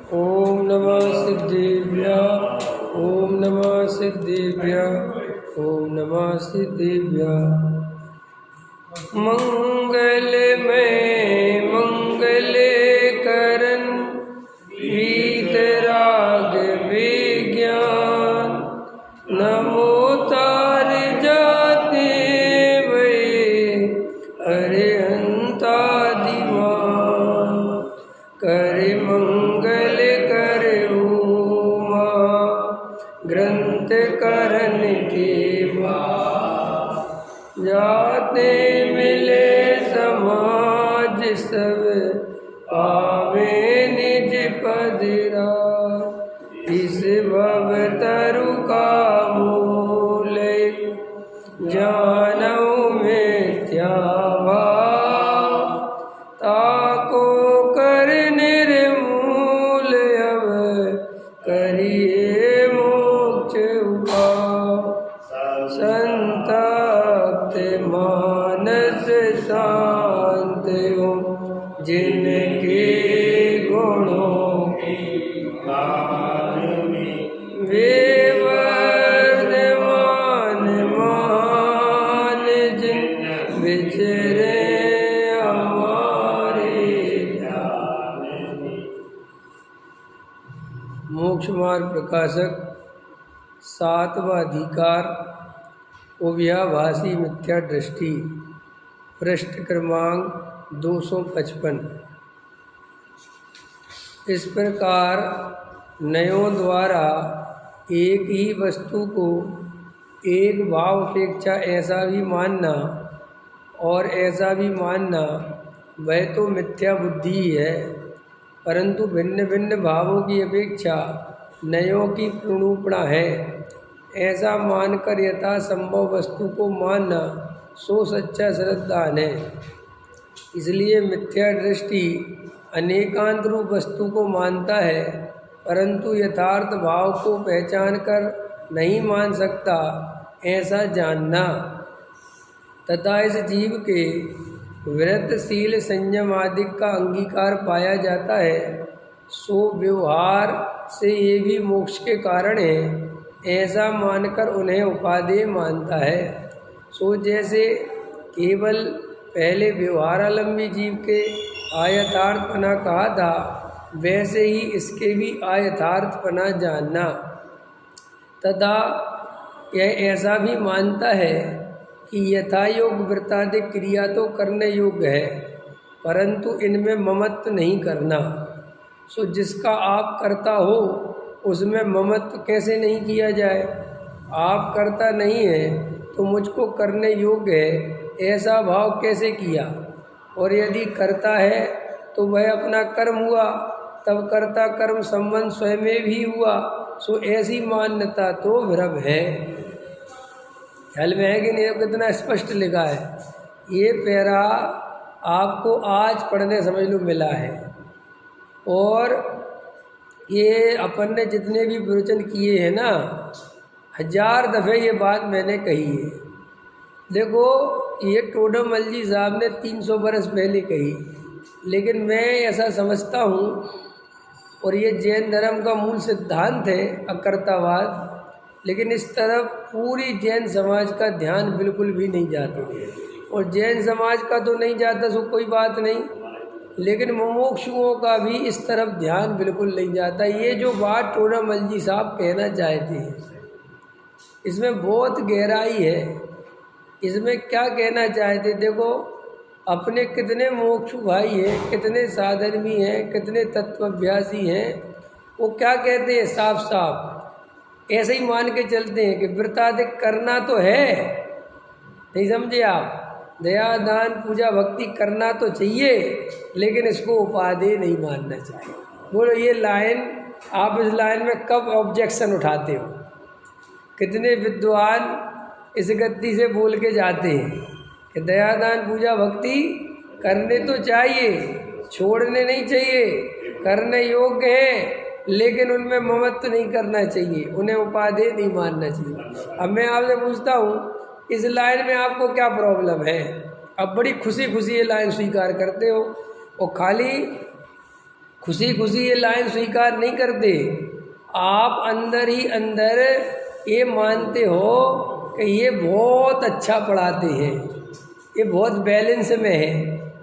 ओम नमः सिद्धेभ्यः। ओम नमः सिद्धेभ्यः। ओम नमः सिद्धेभ्यः। मंगलमय मंगल करन वीतराग विज्ञान नमो तार जाते वे अरिहंता दीवान करे मंगल करे उमा ग्रंथ करन के जाते मिले समाज सब पावे निज पदरा इस भव तरु का मूल जानऊ मिथ्या भाव ताको कर निर्मूल अब करिए मोक्ष उपाय संतप्त मानस शांत हो जिनके गुणों की वे वर्धमान मान जिन विचरे हमारे मोक्ष मार्ग प्रकाशक सातवां अधिकार उभयाभासी मिथ्या दृष्टि पृष्ठ क्रमांक 255। इस प्रकार नयों द्वारा एक ही वस्तु को एक भाव अपेक्षा ऐसा भी मानना और ऐसा भी मानना वह तो मिथ्या बुद्धि ही है, परंतु भिन्न भिन्न भावों की अपेक्षा नयों की प्रणुपणा है। ऐसा मानकर यथासंभव वस्तु को मानना सो सच्चा श्रद्धान है। इसलिए मिथ्या दृष्टि अनेकांत रूप वस्तु को मानता है, परंतु यथार्थ भाव को पहचान कर नहीं मान सकता ऐसा जानना तथा इस जीव के व्रतशील संयम आदि का अंगीकार पाया जाता है, सो व्यवहार से ये भी मोक्ष के कारण है ऐसा मानकर उन्हें उपादेय मानता है। सो जैसे केवल पहले व्यवहारालंबी जीव के आयथार्थपना कहा था, वैसे ही इसके भी आयथार्थपना जानना तथा यह ऐसा भी मानता है कि यथायोग वृत्तादि क्रिया तो करने योग्य है, परंतु इनमें ममत्व नहीं करना। सो जिसका आप करता हो उसमें ममत्व कैसे नहीं किया जाए। आप करता नहीं है तो मुझको करने योग्य है ऐसा भाव कैसे किया, और यदि करता है तो वह अपना कर्म हुआ, तब कर्ता कर्म संबंध स्वयं में भी हुआ। सो ऐसी मान्यता तो भ्रम है। ख्याल में है कि नहीं? कितना स्पष्ट लिखा है ये पैरा, आपको आज पढ़ने समझ लो मिला है। और ये अपन ने जितने भी प्रवचन किए हैं ना, 1000 दफ़े ये बात मैंने कही है। देखो ये टोडरमल जी साहब ने 300 बरस पहले कही, लेकिन मैं ऐसा समझता हूँ, और ये जैन धर्म का मूल सिद्धांत है अकर्तावाद, लेकिन इस तरफ पूरी जैन समाज का ध्यान बिल्कुल भी नहीं जाता। और जैन समाज का तो नहीं जाता सो कोई बात नहीं, लेकिन मुमुक्षुओं का भी इस तरफ ध्यान बिल्कुल नहीं जाता। ये जो बात टोडरमल जी साहब कहना चाहते हैं इसमें बहुत गहराई है। इसमें क्या कहना चाहते, देखो अपने कितने मोक्षु भाई हैं, कितने साधर्मी हैं, कितने तत्वाभ्यासी हैं, वो क्या कहते हैं साफ साफ ऐसे ही मान के चलते हैं कि व्रतादि करना तो है, नहीं समझे आप, दया दान पूजा भक्ति करना तो चाहिए, लेकिन इसको उपादेय नहीं मानना चाहिए। बोलो ये लाइन, आप इस लाइन में कब ऑब्जेक्शन उठाते हो? कितने विद्वान इस गति से बोल के जाते हैं कि दया दान पूजा भक्ति करने तो चाहिए, छोड़ने नहीं चाहिए, करने योग्य हैं, लेकिन उनमें ममत्व नहीं करना चाहिए, उन्हें उपादेय नहीं मानना चाहिए। अब मैं आपसे पूछता हूँ इस लाइन में आपको क्या प्रॉब्लम है? अब बड़ी खुशी खुशी ये लाइन स्वीकार करते हो और खाली खुशी खुशी ये लाइन स्वीकार नहीं करते। आप अंदर ही अंदर ये मानते हो कि ये बहुत अच्छा पढ़ाते हैं, ये बहुत बैलेंस में है,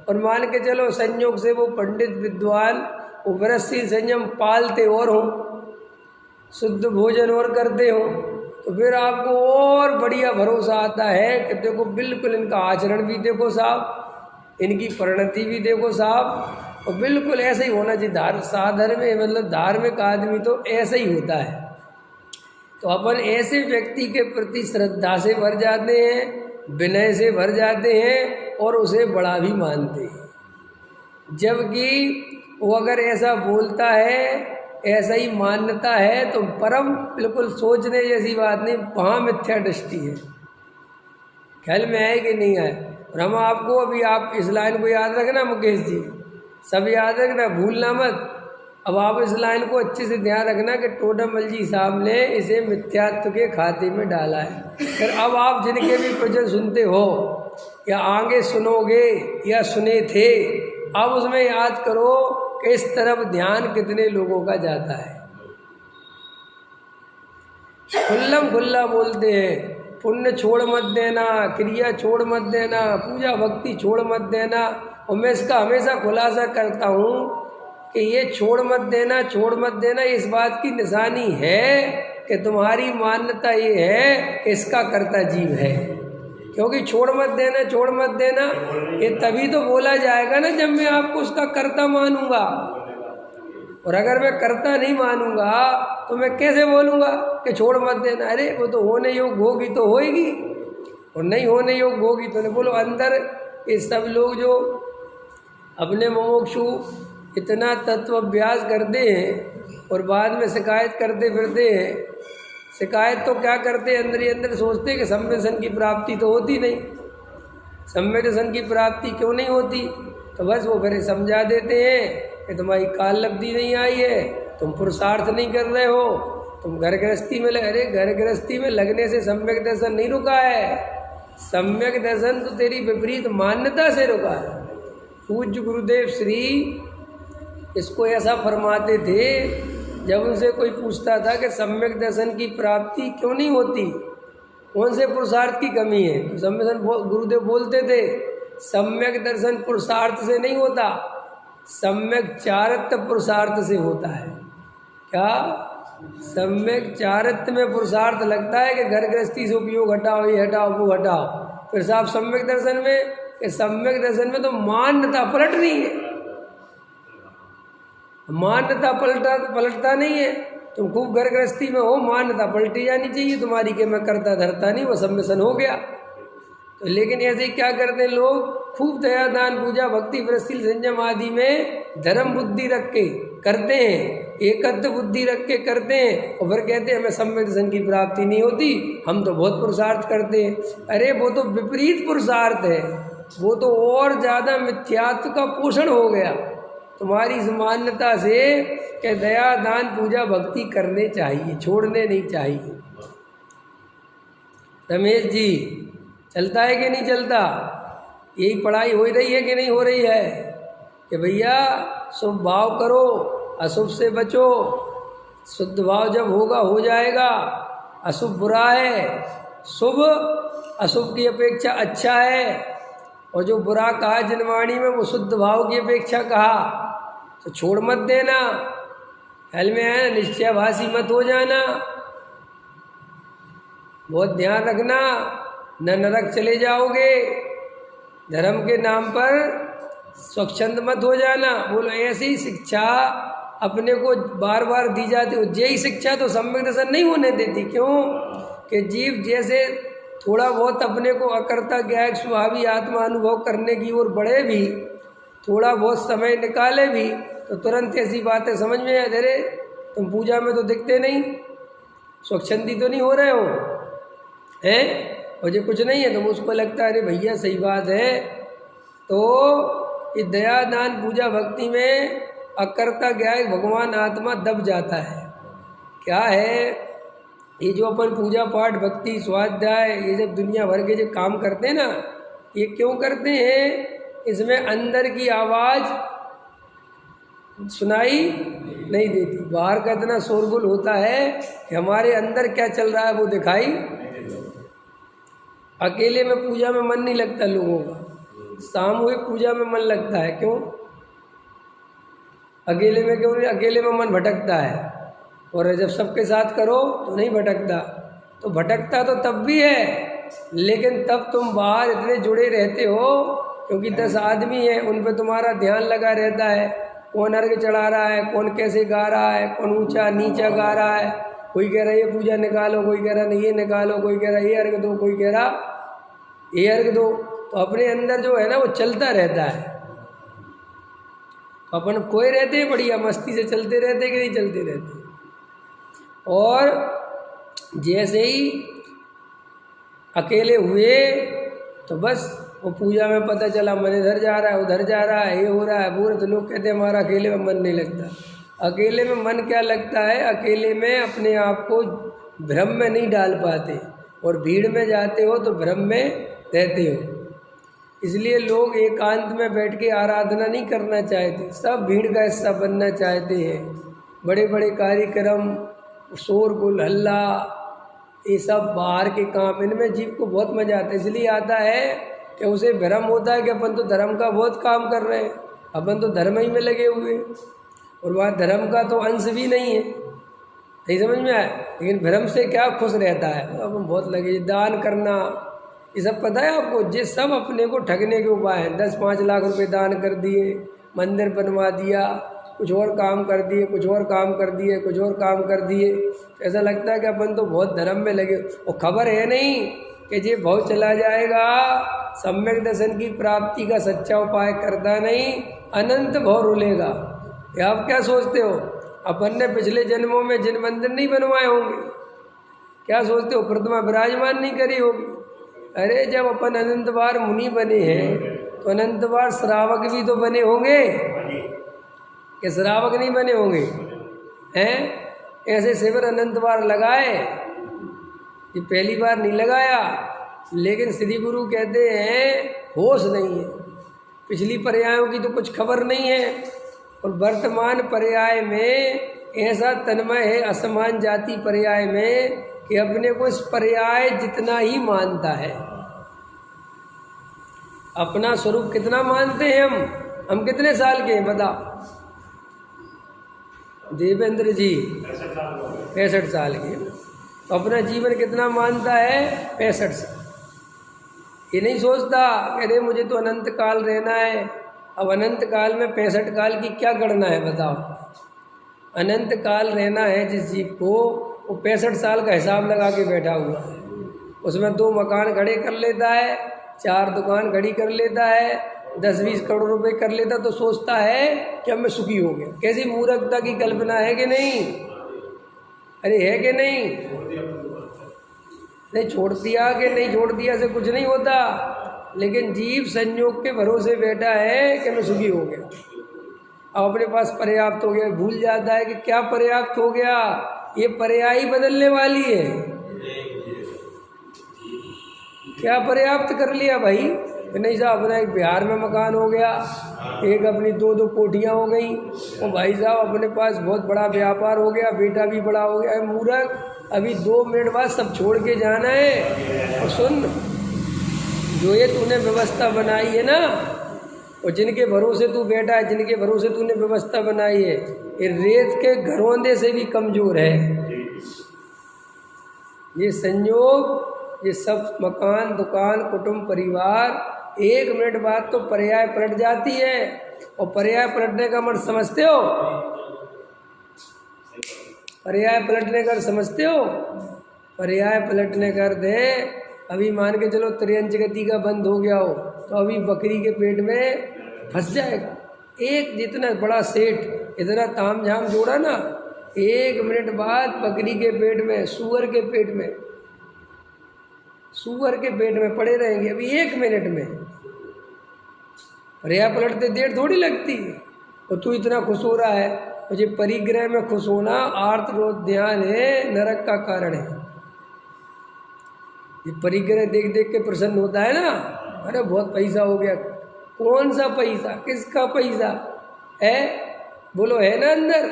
और मान के चलो संयोग से वो पंडित विद्वान वो व्रतशील संयम पालते और हो, शुद्ध भोजन और करते हो, तो फिर आपको और बढ़िया भरोसा आता है कि देखो बिल्कुल इनका आचरण भी देखो साहब, इनकी परिणति भी देखो साहब, और बिल्कुल ऐसे ही होना चाहिए। साधर्म मतलब धार्मिक आदमी तो ऐसा ही होता है। तो अपन ऐसे व्यक्ति के प्रति श्रद्धा से भर जाते हैं, विनय से भर जाते हैं और उसे बड़ा भी मानते हैं। जबकि वो अगर ऐसा बोलता है, ऐसा ही मान्यता है, तो परम बिल्कुल सोचने जैसी बात नहीं, वहाँ मिथ्या दृष्टि है। ख्याल में आए कि नहीं आए? और हम आपको अभी आप इस लाइन को याद रखना मुकेश जी, सब याद रखना, भूलना मत। अब आप इस लाइन को अच्छे से ध्यान रखना कि टोडरमल जी साहब ने इसे मिथ्यात्व के खाते में डाला है। फिर अब आप जिनके भी प्रवचन सुनते हो या आगे सुनोगे या सुने थे, अब उसमें याद करो कि इस तरफ ध्यान कितने लोगों का जाता है। खुल्लम खुल्ला बोलते हैं, पुण्य छोड़ मत देना, क्रिया छोड़ मत देना, पूजा भक्ति छोड़ मत देना। और मैं इसका हमेशा खुलासा करता हूँ कि ये छोड़ मत देना इस बात की निशानी है कि तुम्हारी मान्यता ये है कि इसका कर्ता जीव है। क्योंकि छोड़ मत देना ये तभी तो बोला जाएगा ना जब मैं आपको उसका कर्ता मानूंगा। और अगर मैं कर्ता नहीं मानूंगा तो मैं कैसे बोलूँगा कि छोड़ मत देना? अरे वो तो होने योग होगी तो होएगी, और नहीं होने योग होगी तो नहीं। बोलो अंदर ये सब लोग जो अपने मुमुक्षु इतना तत्व अभ्यास करते हैं और बाद में शिकायत करते फिरते हैं, शिकायत तो क्या करते हैं, अंदर ही अंदर सोचते हैं कि सम्यक दर्शन की प्राप्ति तो होती नहीं। सम्यक दर्शन की प्राप्ति क्यों नहीं होती? तो बस वो फिर समझा देते हैं कि तुम्हारी काल लब्धि नहीं आई है, तुम पुरुषार्थ नहीं कर रहे हो, तुम घर गृहस्थी में अरे घर गृहस्थी में लगने से सम्यक दर्शन नहीं रुका है, सम्यक दर्शन तो तेरी विपरीत मान्यता से रुका है। पूज्य गुरुदेव श्री इसको ऐसा फरमाते थे, जब उनसे कोई पूछता था कि सम्यक दर्शन की प्राप्ति क्यों नहीं होती, कौन से पुरुषार्थ की कमी है, तो सम्यक गुरुदेव बोलते थे सम्यक दर्शन पुरुषार्थ से नहीं होता, सम्यक चारित्र पुरुषार्थ से होता है। क्या? सम्यक चारित्र में पुरुषार्थ लगता है कि घर गृहस्थी से उपयोग हटाओ, ये हटाओ, वो हटाओ। फिर साहब सम्यक दर्शन में, सम्यक दर्शन में तो मान्यता पलट नहीं है, मान्यता पलटता नहीं है। तुम खूब घर गृहस्थी में हो, मान्यता पलटी जानी चाहिए तुम्हारी कि मैं करता धरता नहीं, वो सम्मिशन हो गया। तो लेकिन ऐसे ही क्या करते हैं लोग, खूब दया दान पूजा भक्ति व्रतशील संयम आदि में धर्म बुद्धि रख के करते हैं, एकत्व बुद्धि रख के करते हैं, और फिर कहते हैं हमें सम्यक दर्शन की प्राप्ति नहीं होती, हम तो बहुत पुरुषार्थ करते हैं। अरे वो तो विपरीत पुरुषार्थ है, वो तो और ज़्यादा मिथ्यात्व का पोषण हो गया तुम्हारी इस मान्यता से कि दया दान पूजा भक्ति करने चाहिए, छोड़ने नहीं चाहिए। रमेश जी चलता है कि नहीं चलता? यही पढ़ाई हो रही है कि नहीं हो रही है कि भैया शुभ भाव करो, अशुभ से बचो, शुद्ध भाव जब होगा हो जाएगा। अशुभ बुरा है, शुभ अशुभ की अपेक्षा अच्छा है, और जो बुरा कहा जनवाणी में वो शुद्ध भाव की अपेक्षा कहा, तो छोड़ मत देना। ख्याल में आया? निश्चयभाषी मत हो जाना, बहुत ध्यान रखना, न नरक चले जाओगे। धर्म के नाम पर स्वच्छंद मत हो जाना। बोलो ऐसी शिक्षा अपने को बार बार दी जाती हो, यही शिक्षा तो सम्यक दर्शन नहीं होने देती। क्यों? कि जीव जैसे थोड़ा बहुत अपने को अकर्ता ज्ञायक स्वभावी आत्मा अनुभव करने की ओर बढ़े भी, थोड़ा बहुत समय निकाले भी, तो तुरंत ऐसी बातें समझ में आ, अरे तुम पूजा में तो दिखते नहीं, स्वच्छंदी तो नहीं हो रहे हो हैं, और ये कुछ नहीं है, तो उसको लगता है अरे भैया सही बात है। तो ये दया दान पूजा भक्ति में अकर्ता ज्ञायक भगवान आत्मा दब जाता है। क्या है ये जो अपन पूजा पाठ भक्ति स्वाध्याय ये जब दुनिया भर के जो काम करते हैं ना, ये क्यों करते हैं? इसमें अंदर की आवाज़ सुनाई नहीं देती। बाहर का इतना शोरगुल होता है कि हमारे अंदर क्या चल रहा है वो दिखाई। अकेले में पूजा में मन नहीं लगता लोगों का, सामूहिक पूजा में मन लगता है। क्यों? अकेले में क्यों नहीं? अकेले में मन भटकता है, और जब सबके साथ करो तो नहीं भटकता। तो भटकता तो तब भी है, लेकिन तब तुम बाहर इतने जुड़े रहते हो क्योंकि 10 आदमी हैं, उन पे तुम्हारा ध्यान लगा रहता है। कौन अर्घ चढ़ा रहा है, कौन कैसे गा रहा है, कौन ऊंचा नीचा गा रहा है, कोई कह रहा है ये पूजा निकालो, कोई कह रहा नहीं ये निकालो, कोई कह रहा ये अर्घ दो, कोई कह रहा ये अर्घ दो। तो अपने अंदर जो है ना वो चलता रहता है। अपन कोई रहते हैं बढ़िया मस्ती से चलते रहते कि नहीं चलते रहते। और जैसे ही अकेले हुए तो बस वो पूजा में पता चला मन इधर जा रहा है, उधर जा रहा है, ये हो रहा है, वो। तो लोग कहते हैं हमारा अकेले में मन नहीं लगता। अकेले में मन क्या लगता है? अकेले में अपने आप को भ्रम में नहीं डाल पाते, और भीड़ में जाते हो तो भ्रम में रहते हो। इसलिए लोग एकांत में बैठ के आराधना नहीं करना चाहते, सब भीड़ का हिस्सा बनना चाहते हैं। बड़े बड़े कार्यक्रम, शोरगुल, हल्ला, ये सब बाहर के काम, इनमें जीव को बहुत मजा आता है। इसलिए आता है कि उसे भ्रम होता है कि अपन तो धर्म का बहुत काम कर रहे हैं, अपन तो धर्म ही में लगे हुए हैं, और वहाँ धर्म का तो अंश भी नहीं है। नहीं समझ में आया? लेकिन भ्रम से क्या खुश रहता है, अपन बहुत लगे। दान करना, ये सब पता है आपको? ये सब अपने को ठगने के उपाय हैं। 10-5 लाख रुपए दान कर दिए, मंदिर बनवा दिया, कुछ और काम कर दिए, कुछ और काम कर दिए, कुछ और काम कर दिए। ऐसा लगता है कि अपन तो बहुत धर्म में लगे। वो खबर है नहीं कि ये भाव चला जाएगा, सम्यक दर्शन की प्राप्ति का सच्चा उपाय करता नहीं, अनंत भाव रुलेगा। ये आप क्या सोचते हो? अपन ने पिछले जन्मों में जिन मंदिर नहीं बनवाए होंगे, क्या सोचते हो? प्रतिमा विराजमान नहीं करी होगी। अरे जब अपन अनंत बार मुनि बने हैं तो अनंत बार श्रावक भी तो बने होंगे, कि श्रावक नहीं बने होंगे? हैं? ऐसे शिविर अनंत बार लगाए, ये पहली बार नहीं लगाया। लेकिन श्री गुरु कहते हैं होश नहीं है, पिछली पर्यायों की तो कुछ खबर नहीं है, और वर्तमान पर्याय में ऐसा तन्मय है असमान जाति पर्याय में कि अपने को इस पर्याय जितना ही मानता है। अपना स्वरूप कितना मानते हैं हम कितने साल के हैं बताओ? देवेंद्र जी 65 साल के। तो अपना जीवन कितना मानता है? 65 साल। ये नहीं सोचता कि अरे मुझे तो अनंत काल रहना है। अब अनंत काल में 65 काल की क्या गणना है बताओ? अनंत काल रहना है जिस जीव को, वो 65 साल का हिसाब लगा के बैठा हुआ है। उसमें 2 मकान खड़े कर लेता है, 4 दुकान खड़ी कर लेता है, 10-20 करोड़ रुपए कर लेता, तो सोचता है कि अब मैं सुखी हो गया। कैसी मूर्खता की कल्पना है कि नहीं? अरे है कि नहीं? नहीं छोड़ दिया कि नहीं छोड़ दिया से कुछ नहीं होता, लेकिन जीव संयोग के भरोसे बैठा है कि मैं सुखी हो गया, अब अपने पास पर्याप्त हो गया। भूल जाता है कि क्या पर्याप्त हो गया, ये पर्याय बदलने वाली है। क्या पर्याप्त कर लिया भाई? नहीं साहब अपना एक बिहार में मकान हो गया, एक अपनी 2-2 कोठियाँ हो गई, और भाई साहब अपने पास बहुत बड़ा व्यापार हो गया, बेटा भी बड़ा हो गया। मूर्ख, अभी 2 मिनट बाद सब छोड़ के जाना है। और सुन, जो ये तूने व्यवस्था बनाई है ना, और जिनके भरोसे तू बैठा है, जिनके भरोसे तूने व्यवस्था बनाई है, ये रेत के घरौंदे से भी कमज़ोर है। ये संयोग, ये सब मकान, दुकान, कुटुंब, परिवार, 1 मिनट बाद तो पर्याय पलट जाती है। और पर्याय पलटने का मतलब समझते हो? पर्याय पलटने का समझते हो? पर्याय पलटने का अर्थ है, अभी मान के चलो त्रियंच गति का बंद हो गया हो, तो अभी बकरी के पेट में फंस जाएगा। एक जितना बड़ा सेठ इतना तामझाम जोड़ा ना, 1 मिनट बाद बकरी के पेट में, सूअर के पेट में, सूअर के पेट में पड़े रहेंगे अभी 1 मिनट में। पर्याय पलटते देर थोड़ी लगती है। और तू इतना खुश हो रहा है, मुझे परिग्रह में खुश होना आर्त रोध ध्यान है, नरक का कारण है। ये परिग्रह देख देख के प्रसन्न होता है ना, अरे बहुत पैसा हो गया। कौन सा पैसा? किसका पैसा है? बोलो है ना अंदर?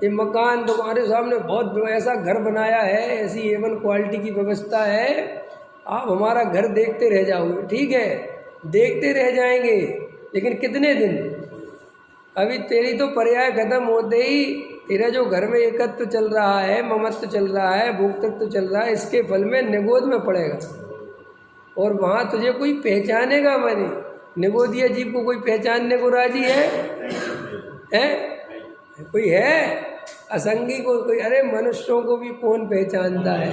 ये मकान तुम्हारे सामने बहुत ऐसा घर बनाया है, ऐसी A1 क्वालिटी की व्यवस्था है, आप हमारा घर देखते रह जाओगे। ठीक है, देखते रह जाएंगे, लेकिन कितने दिन? अभी तेरी तो पर्याय खत्म होते ही तेरा जो घर में एकत्व चल रहा है, ममत्व चल रहा है, भोक्तृत्व चल रहा है, इसके फल में निगोद में पड़ेगा और वहाँ तुझे कोई पहचानेगा माने। निगोदिया जीव को कोई पहचानने को राजी है? कोई है? असंगी को कोई? अरे मनुष्यों को भी कौन पहचानता है?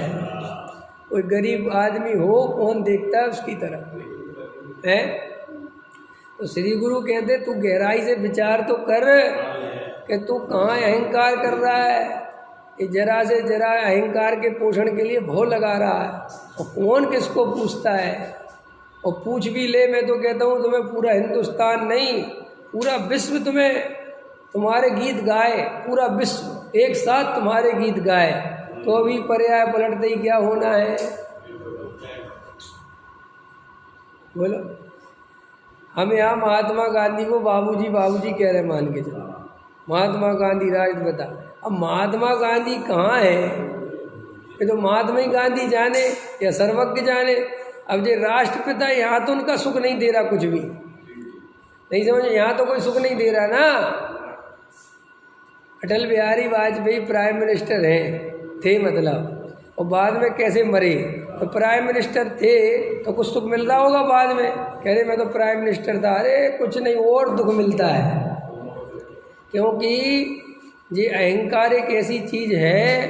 कोई गरीब आदमी हो कौन देखता है उसकी तरफ है? तो श्री गुरु कहते तू गहराई से विचार तो कर कि तू कहाँ अहंकार कर रहा है। ये जरा से जरा अहंकार के पोषण के लिए भौ लगा रहा है, और कौन किसको पूछता है? और पूछ भी ले, मैं तो कहता हूँ तुम्हें पूरा हिंदुस्तान नहीं, पूरा विश्व तुम्हें तुम्हारे गीत गाए, पूरा विश्व एक साथ तुम्हारे गीत गाए, तो अभी पर्याय पलटते ही क्या होना है? बोलो। हम यहाँ महात्मा गांधी को बाबूजी बाबूजी कह रहे मान के चलो, महात्मा गांधी राष्ट्रपिता। अब महात्मा गांधी कहाँ है? ये तो महात्मा ही गांधी जाने या सर्वज्ञ जाने। अब जो राष्ट्रपिता, यहाँ तो उनका सुख नहीं दे रहा, कुछ भी नहीं समझे, यहाँ तो कोई सुख नहीं दे रहा ना। अटल बिहारी वाजपेयी प्राइम मिनिस्टर थे मतलब, और बाद में कैसे मरे? तो प्राइम मिनिस्टर थे तो कुछ सुख मिल रहा होगा, बाद में कह रहे मैं तो प्राइम मिनिस्टर था। अरे कुछ नहीं, और दुख मिलता है, क्योंकि ये अहंकार एक ऐसी चीज़ है,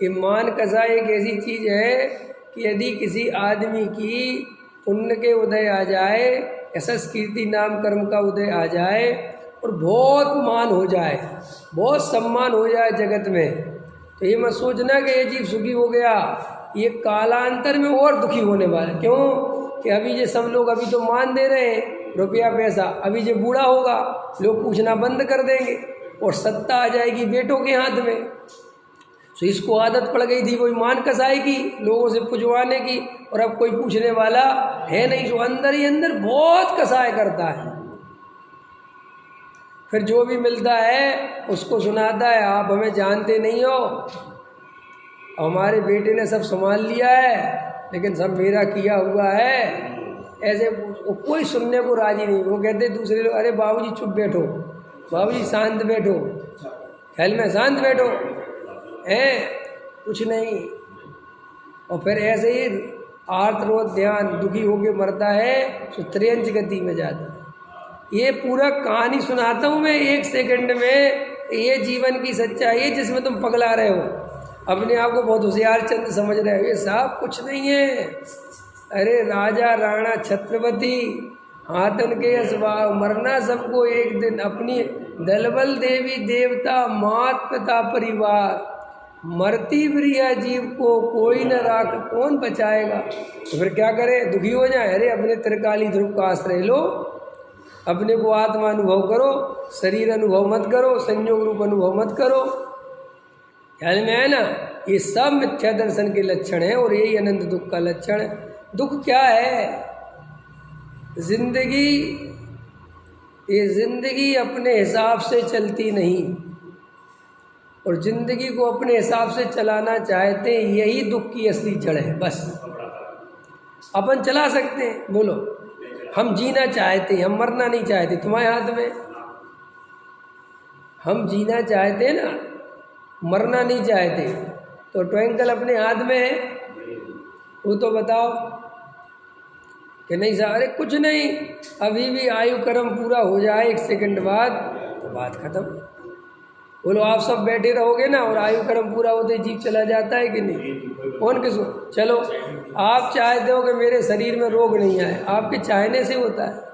ये मान कसा एक ऐसी चीज़ है कि यदि किसी आदमी की पुण्य के उदय आ जाए, यशस कीर्ति नाम कर्म का उदय आ जाए, और बहुत मान हो जाए, बहुत सम्मान हो जाए जगत में, तो ये मत सोचना कि ये जीव सुखी हो गया, ये कालांतर में और दुखी होने वाला। क्यों? कि अभी ये सब लोग अभी तो मान दे रहे हैं रुपया पैसा, अभी जो बूढ़ा होगा लोग पूछना बंद कर देंगे और सत्ता आ जाएगी बेटों के हाथ में। तो इसको आदत पड़ गई थी वही मान कसाई की, लोगों से पूछवाने की, और अब कोई पूछने वाला है नहीं, जो अंदर ही अंदर बहुत कसाई करता है। फिर जो भी मिलता है उसको सुनाता है, आप हमें जानते नहीं हो, हमारे बेटे ने सब संभाल लिया है, लेकिन सब मेरा किया हुआ है। ऐसे कोई सुनने को राजी नहीं। वो कहते दूसरे लोग, अरे बाबूजी चुप बैठो, बाबूजी शांत बैठो, ख्याल में शांत बैठो, हैं कुछ नहीं। और फिर ऐसे ही आर्तरोध ध्यान दुखी होके मरता है तो त्रियंच गति में जाता है। ये पूरा कहानी सुनाता हूँ मैं 1 सेकंड में, ये जीवन की सच्चाई है जिसमें तुम पगला रहे हो, अपने आप को बहुत होशियार चंद समझ रहे हो। ये सब कुछ नहीं है। अरे राजा राणा छत्रपति हाथन के असवाब, मरना सबको एक दिन। अपनी दलबल देवी देवता मात पिता परिवार, मरती प्रिया जीव को कोई न राख, कौन बचाएगा? तो फिर क्या करे? दुखी हो जाए? अरे अपने त्रिकाली ध्रुव का आश्रय लो, अपने को आत्मा अनुभव करो, शरीर अनुभव मत करो, संयोग रूप अनुभव मत करो। ख्याल में है ना? ये सब मिथ्या दर्शन के लक्षण हैं और यही अनंत दुख का लक्षण है। दुख क्या है? जिंदगी, ये जिंदगी अपने हिसाब से चलती नहीं, और जिंदगी को अपने हिसाब से चलाना चाहते हैं, यही दुख की असली जड़ है। बस अपन चला सकते हैं, बोलो हम जीना चाहते हैं, हम मरना नहीं चाहते, तुम्हारे हाथ में। हम जीना चाहते हैं ना, मरना नहीं चाहते, तो ट्विंकल अपने हाथ में है, वो तो बताओ कि नहीं साहब? अरे कुछ नहीं, अभी भी आयु कर्म पूरा हो जाए 1 सेकंड बाद तो बात खत्म। बोलो आप सब बैठे रहोगे ना, और आयु कर्म पूरा होते जीव चला जाता है कि नहीं? कौन किसको? चलो आप चाहते हो कि मेरे शरीर में रोग नहीं आए, आपके चाहने से होता है।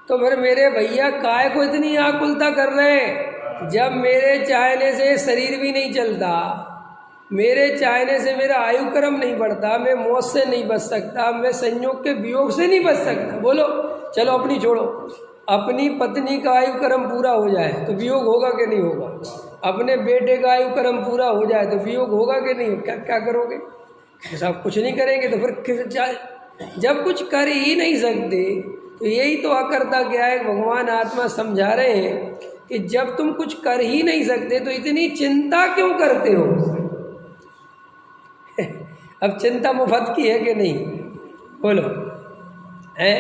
तो फिर मेरे भैया काय को इतनी आकुलता कर रहे हैं? जब मेरे चाहने से शरीर भी नहीं चलता, मेरे चाहने से मेरा आयु कर्म नहीं बढ़ता, मैं मौत से नहीं बच सकता, मैं संयोग के वियोग से नहीं बच सकता। बोलो चलो अपनी छोड़ो, अपनी पत्नी का आयु कर्म पूरा हो जाए तो वियोग होगा कि नहीं होगा? अपने बेटे का आयु कर्म पूरा हो जाए तो वियोग होगा कि नहीं? क्या क्या करोगे? सब कुछ नहीं करेंगे तो फिर जब कुछ कर ही नहीं सकते तो यही तो अकर्ता क्या है, भगवान आत्मा समझा रहे हैं कि जब तुम कुछ कर ही नहीं सकते तो इतनी चिंता क्यों करते हो। अब चिंता मुफ्त की है कि नहीं, बोलो है।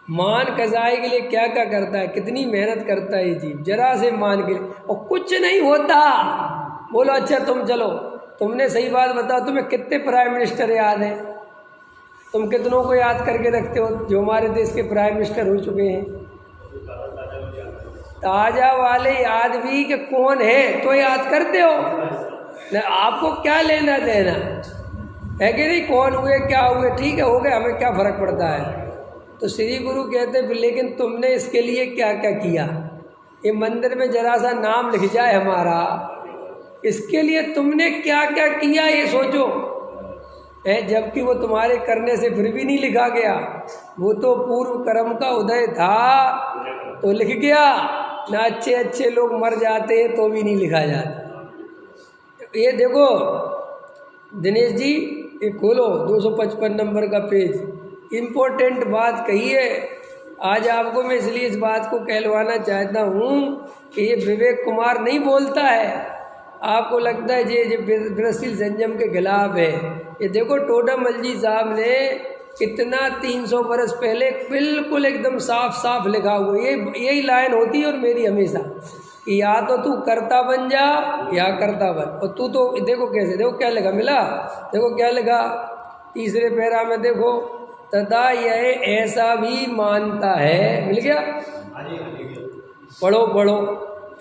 मान कसाई के लिए क्या क्या करता है, कितनी मेहनत करता है ये जीव, जरा से मान के लिए, और कुछ नहीं होता। बोलो अच्छा तुम चलो, तुमने सही बात बताओ, तुम्हें कितने प्राइम मिनिस्टर याद हैं, तुम कितनों को याद करके रखते हो जो हमारे देश के प्राइम मिनिस्टर हो चुके हैं। ताजा वाले याद भी कि कौन है तो याद करते हो ना, आपको क्या लेना देना है कि नहीं, कौन हुए क्या हुए, ठीक है हो गए, हमें क्या फर्क पड़ता है। तो श्री गुरु कहते हैं लेकिन तुमने इसके लिए क्या क्या किया, ये मंदिर में जरा सा नाम लिख जाए हमारा, इसके लिए तुमने क्या क्या किया ये सोचो है। जबकि वो तुम्हारे करने से फिर भी नहीं लिखा गया, वो तो पूर्व कर्म का उदय था तो लिख गया ना। अच्छे अच्छे लोग मर जाते हैं तो भी नहीं लिखा जाता। ये देखो दिनेश जी, ये खोलो 255 नंबर का पेज, इम्पोर्टेंट बात कही है। आज आपको मैं इसलिए इस बात को कहलवाना चाहता हूँ कि ये विवेक कुमार नहीं बोलता है, आपको लगता है ये विरसशील संयम के खिलाफ है। ये देखो टोडरमल जी साहब ने कितना 300 बरस पहले बिल्कुल एकदम साफ साफ लिखा हुआ, ये यही लाइन होती है और मेरी हमेशा, कि या तो तू कर्ता बन जा या कर्ता बन। और तू तो देखो कैसे, देखो क्या लिखा मिला, देखो क्या लिखा तीसरे पैरा में, देखो तथा यह ऐसा भी मानता है, मिल गया, पढ़ो पढ़ो।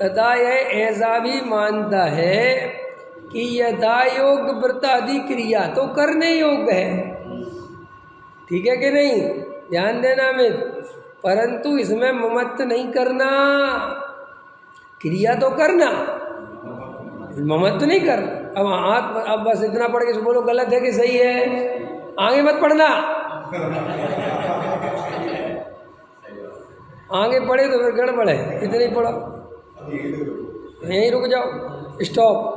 तथा यह ऐसा भी मानता है कि यथा योग व्रतादि क्रिया तो करने योग्य है, ठीक है कि नहीं, ध्यान देना में, परंतु इसमें ममत्व नहीं करना। क्रिया तो करना, ममत्व नहीं कर। अब हाथ, अब बस इतना पढ़ के बोलो गलत है कि सही है, आगे मत पढ़ना। आगे पढ़े तो फिर गड़बड़ है, इतने ही पढ़ो, यहीं रुक जाओ, स्टॉप।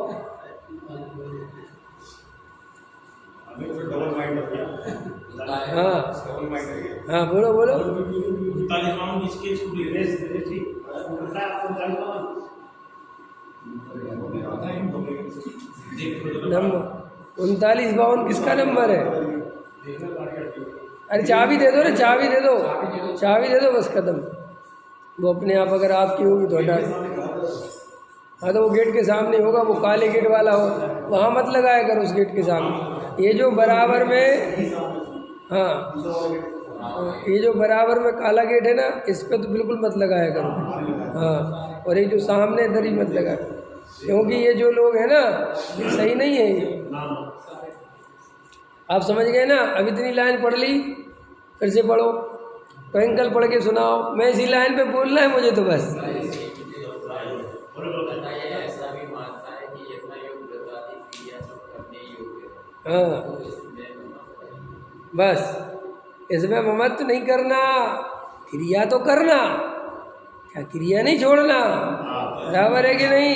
हाँ हाँ बोलो बोलो। नंबर 39-52 किसका नंबर है? अरे चाबी दे दो ना, चाबी दे दो, चाबी दे दो, बस खत्म। वो अपने आप अगर आपकी होगी तो हटा, हाँ तो वो गेट के सामने होगा, वो काले गेट वाला हो, वहाँ मत लगाया कर उस गेट के सामने। ये जो बराबर में, हाँ ये जो बराबर में काला गेट है ना, इस पर तो बिल्कुल मत लगाया करो। हाँ, और ये जो सामने इधर ही मत लगा, क्योंकि ये जो लोग हैं ना ये सही नहीं है ये। आप समझ गए ना? अब इतनी लाइन पढ़ ली, फिर से पढ़ो, अंकल पढ़ के सुनाओ। मैं इसी लाइन पे बोलना है मुझे तो बस। हाँ बस, इसमें ममत्व नहीं करना, क्रिया तो करना, क्या क्रिया नहीं छोड़ना, बराबर है कि नहीं?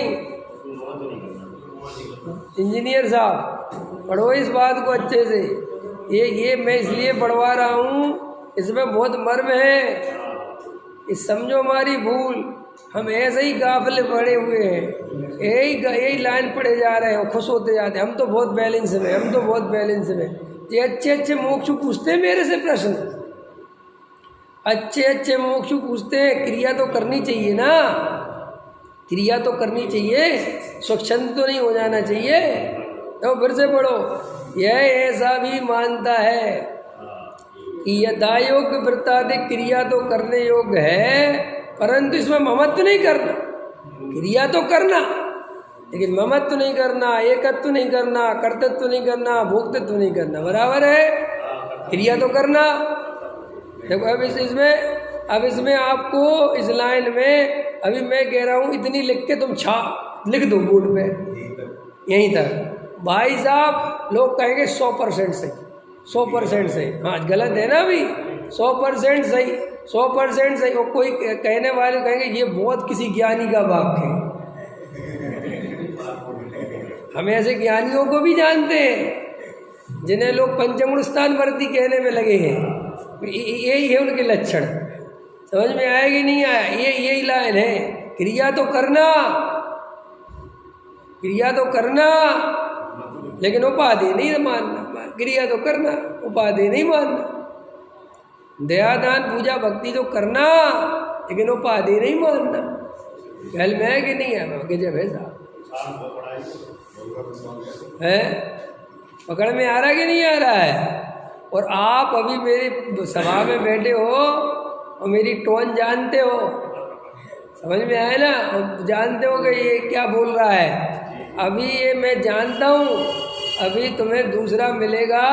इंजीनियर साहब पढ़ो इस बात को अच्छे से। ये मैं इसलिए पढ़वा रहा हूँ, इसमें बहुत मर्म है। इस समझो हमारी भूल, हम ऐसे ही गाफिल पड़े हुए हैं, यही लाइन पढ़े जा रहे हैं, खुश होते जाते हैं। हम तो बहुत बैलेंस में, हम तो बहुत बैलेंस में। ये अच्छे अच्छे मोक्षु पूछते हैं मेरे से प्रश्न, अच्छे अच्छे मोक्षु पूछते हैं। क्रिया तो करनी चाहिए ना, क्रिया तो करनी चाहिए, स्वच्छंद तो नहीं हो जाना चाहिए। तो फिर से पढ़ो, यह ऐसा भी मानता है कि यथायोग्य व्रतादि क्रिया तो करने योग्य है, परंतु इसमें ममत्व नहीं करना। क्रिया तो करना लेकिन ममत्व नहीं करना, एकत्व नहीं करना, कर्तृत्व नहीं करना, भोक्तृत्व नहीं करना, बराबर है। क्रिया तो करना। देखो अब इसमें आपको इस लाइन में अभी मैं कह रहा हूँ, इतनी लिख के तुम लिख दो बोर्ड पे, यहीं तक। भाई साहब लोग कहेंगे 100% सही, 100% सही। हाँ गलत है ना अभी, 100% सही, 100% सही। और कोई कहने वाले कहेंगे ये बहुत किसी ज्ञानी का वाक्य है। हम ऐसे ज्ञानियों को भी जानते हैं जिन्हें लोग पंचमूल स्थान वर्ती कहने में लगे हैं। यही है उनके लक्षण। समझ में आएगी नहीं आया? यही लाइन है, क्रिया तो करना, क्रिया तो करना, लेकिन उपाधि नहीं मानना। क्रिया तो करना, उपाधि नहीं मानना। दया दान पूजा भक्ति तो करना, लेकिन उपाधि नहीं मानना। ख्याल में है कि नहीं है? गजब है साहब, है पकड़ में आ रहा कि नहीं आ रहा है? और आप अभी मेरी सभा में बैठे हो और मेरी टोन जानते हो, समझ में आए ना? और जानते हो कि ये क्या बोल रहा है। अभी ये मैं जानता हूँ, अभी तुम्हें दूसरा मिलेगा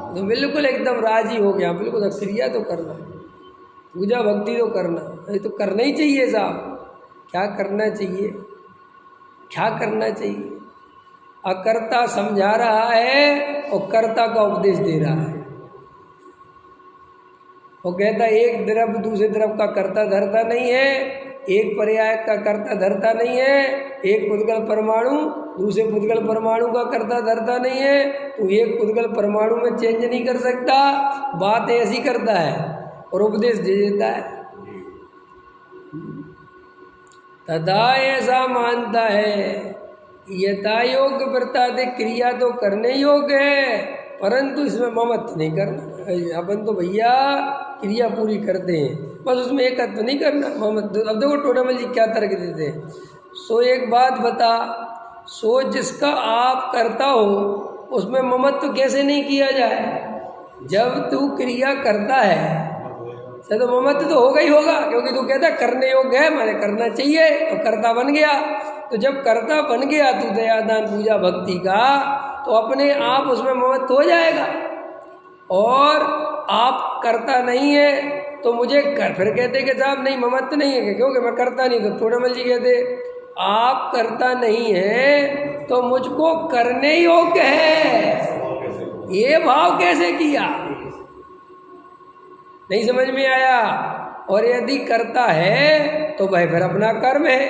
तो बिल्कुल एकदम राजी हो गया, बिल्कुल। क्रिया तो करना, पूजा भक्ति तो करना, ये तो करना ही चाहिए साहब। क्या करना चाहिए? क्या करना चाहिए? अकर्ता समझा रहा है और कर्ता का उपदेश दे रहा है। वो कहता है एक द्रव्य दूसरे द्रव्य का कर्ता धरता नहीं है, एक पर्याय का कर्ता धरता नहीं है, एक पुद्गल परमाणु दूसरे पुद्गल परमाणु का कर्ता धरता नहीं है, तो एक पुद्गल परमाणु में चेंज नहीं कर सकता। बात ऐसी करता है और उपदेश दे देता है। तथा ऐसा मानता है यथा योग्य प्रत्यादि क्रिया तो करने योग्य है, परंतु इसमें ममत्व नहीं करना। अपन तो भैया क्रिया पूरी करते हैं, बस उसमें एकत्व नहीं करना, ममत्व। अब देखो टोडामल जी क्या तर्क देते हैं। सो एक बात बता, सो जिसका आप करता हो उसमें ममत्व कैसे नहीं किया जाए? जब तू क्रिया करता है तो ममत्व तो होगा ही होगा, क्योंकि तू कहता करने योग्य है, माने करना चाहिए, तो कर्ता बन गया। तो जब कर्ता बन गया तू दया दान पूजा भक्ति का, तो अपने आप उसमें ममत्व हो जाएगा। और आप करता नहीं है तो मुझे फिर कहते कि साहब नहीं ममत्व नहीं है, क्योंकि मैं करता नहीं। तो टोडामल जी कहते आप करता नहीं है तो मुझको करने योग्य है, ये भाव कैसे किया? नहीं समझ में आया? और यदि करता है तो भाई फिर अपना कर्म है,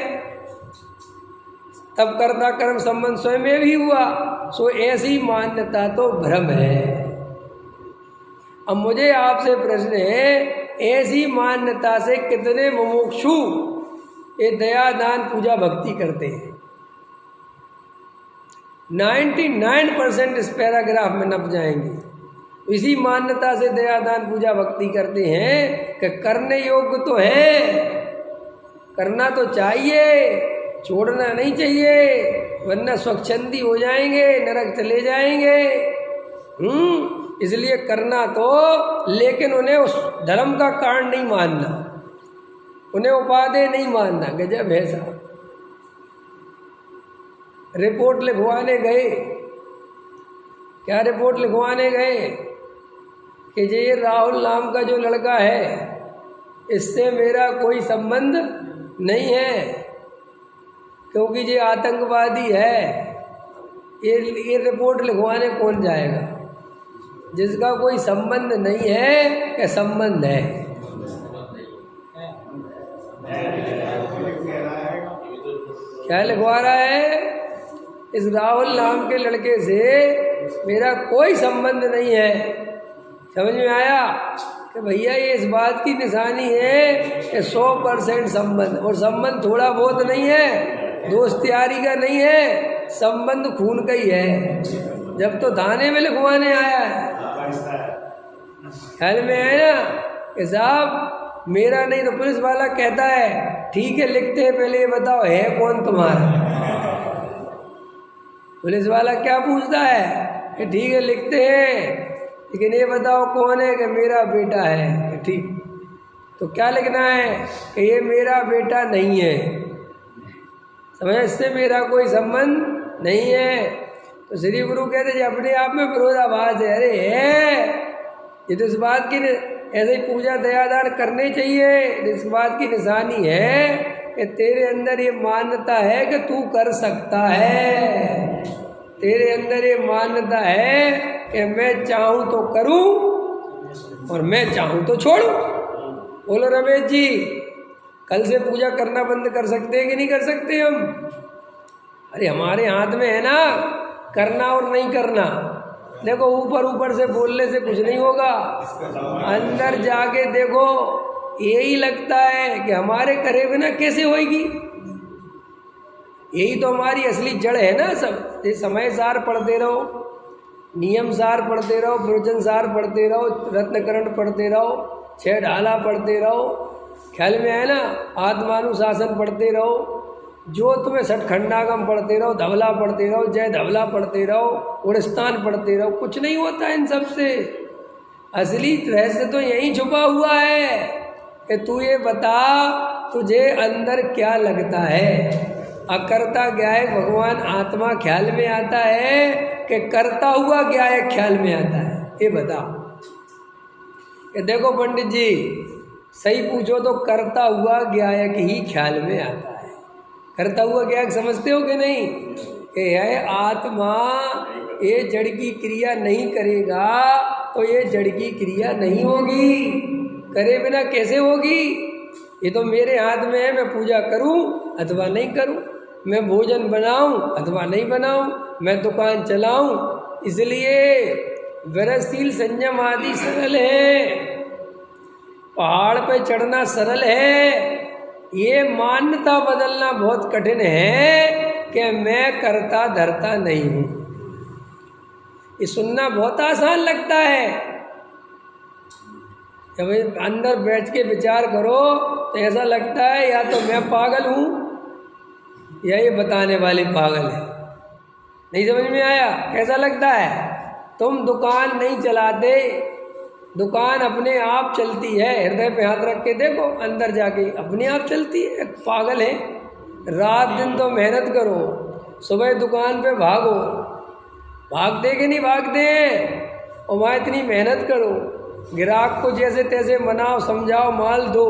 तब कर्ता कर्म संबंध स्वयं में भी हुआ। सो ऐसी मान्यता तो भ्रम है। अब मुझे आपसे प्रश्न है, ऐसी मान्यता से कितने मुमुक्षु ये दया दान पूजा भक्ति करते हैं? 99% इस पैराग्राफ में नप जाएंगे। इसी मान्यता से दया दान पूजा भक्ति करते हैं कि करने योग्य तो है, करना तो चाहिए, छोड़ना नहीं चाहिए, वरना स्वच्छंदी हो जाएंगे, नरक चले जाएंगे। इसलिए करना तो, लेकिन उन्हें उस धर्म का कारण नहीं मानना, उन्हें उपादेय नहीं मानना। गजब है साहब। रिपोर्ट लिखवाने गए, क्या रिपोर्ट लिखवाने गए कि ये राहुल नाम का जो लड़का है इससे मेरा कोई संबंध नहीं है, क्योंकि ये आतंकवादी है। ये रिपोर्ट लिखवाने कौन जाएगा? जिसका कोई संबंध नहीं है या संबंध है? क्या लिखवा रहा है? इस राहुल नाम के लड़के से मेरा कोई संबंध नहीं है। समझ में आया कि भैया ये इस बात की निशानी है कि 100% संबंध, और संबंध थोड़ा बहुत नहीं है, दोस्त यारी का नहीं है, संबंध खून का ही है। जब तो थाने में लिखवाने आया है। ख्याल में है ना कि साहब मेरा नहीं, तो पुलिस वाला कहता है ठीक है लिखते हैं, पहले ये बताओ है कौन तुम्हारा? पुलिस वाला क्या पूछता है कि ठीक है लिखते हैं, लेकिन ये बताओ कौन है? कि मेरा बेटा है। ठीक, तो क्या लिखना है? कि ये मेरा बेटा नहीं है। समझ, इससे मेरा कोई संबंध नहीं है। तो श्री गुरु कहते अपने आप में विरोधाभास है। अरे है, ये तो इस बात की ऐसे ही पूजा दयादान करने चाहिए, इस बात की निशानी है कि तेरे अंदर ये मान्यता है कि तू कर सकता है, तेरे अंदर ये मान्यता है कि मैं चाहूँ तो करूँ और मैं चाहूँ तो छोड़ूँ। बोलो रमेश जी, कल से पूजा करना बंद कर सकते हैं कि नहीं कर सकते हम? अरे हमारे हाथ में है ना, करना और नहीं करना। देखो ऊपर ऊपर से बोलने से कुछ नहीं होगा, अंदर जाके देखो यही लगता है कि हमारे करे बिना कैसे होगी। यही तो हमारी असली जड़ है ना। सब ये समय सार पढ़ते रहो, नियम सार पढ़ते रहो, प्रवचन सार पढ़ते रहो, रत्नकरण पढ़ते रहो, 6 ढाला पढ़ते रहो, ख्याल में आए ना, आत्मानुशासन पढ़ते रहो, जो तुम्हें सठखंडागम पढ़ते रहो, धवला पढ़ते रहो, जय धवला पढ़ते रहो, उड़स्तान पढ़ते रहो, कुछ नहीं होता इन सब से। असली रहस्य तो यही छुपा हुआ है कि तू ये बता तुझे अंदर क्या लगता है। अकर्ता क्या है भगवान आत्मा ख्याल में आता है कि करता हुआ क्या है ख्याल में आता है, ये बता। कि देखो पंडित जी सही पूछो तो करता हुआ गायक ही ख्याल में आता है। करता हुआ गायक समझते हो कि नहीं? ये है आत्मा, ये जड़ की क्रिया नहीं करेगा तो ये जड़ की क्रिया नहीं होगी, करे बिना कैसे होगी? ये तो मेरे हाथ में है, मैं पूजा करूं अथवा नहीं करूं, मैं भोजन बनाऊं अथवा नहीं बनाऊं, मैं दुकान चलाऊं। इसलिए विरसशील संयम आदि सरल है, पहाड़ पे चढ़ना सरल है, ये मान्यता बदलना बहुत कठिन है कि मैं करता धरता नहीं हूँ। ये सुनना बहुत आसान लगता है, जब अंदर बैठ के विचार करो तो ऐसा लगता है या तो मैं पागल हूँ या ये बताने वाले पागल है। नहीं समझ में आया? कैसा लगता है? तुम दुकान नहीं चलाते, दुकान अपने आप चलती है, हृदय पे हाथ रख के देखो, अंदर जाके अपने आप चलती है। पागल है, रात दिन तो मेहनत करो, सुबह दुकान पे भागो, भागते कि नहीं भागते हैं? और वहाँ इतनी मेहनत करो, ग्राहक को जैसे तैसे मनाओ, समझाओ, माल दो,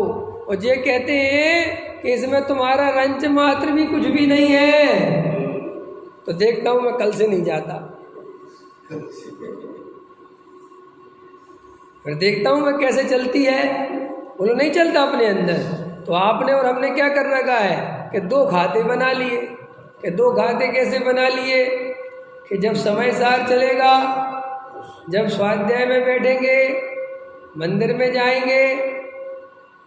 और ये कहते हैं कि इसमें तुम्हारा रंच मात्र भी कुछ भी नहीं है। तो देखता हूँ मैं कल से नहीं जाता, फिर देखता हूँ मैं कैसे चलती है। बोलो नहीं चलता अपने अंदर। तो आपने और हमने क्या कर रखा है कि 2 खाते बना लिए। कि 2 खाते कैसे बना लिए? कि जब समय सार चलेगा, जब स्वाध्याय में बैठेंगे, मंदिर में जाएंगे,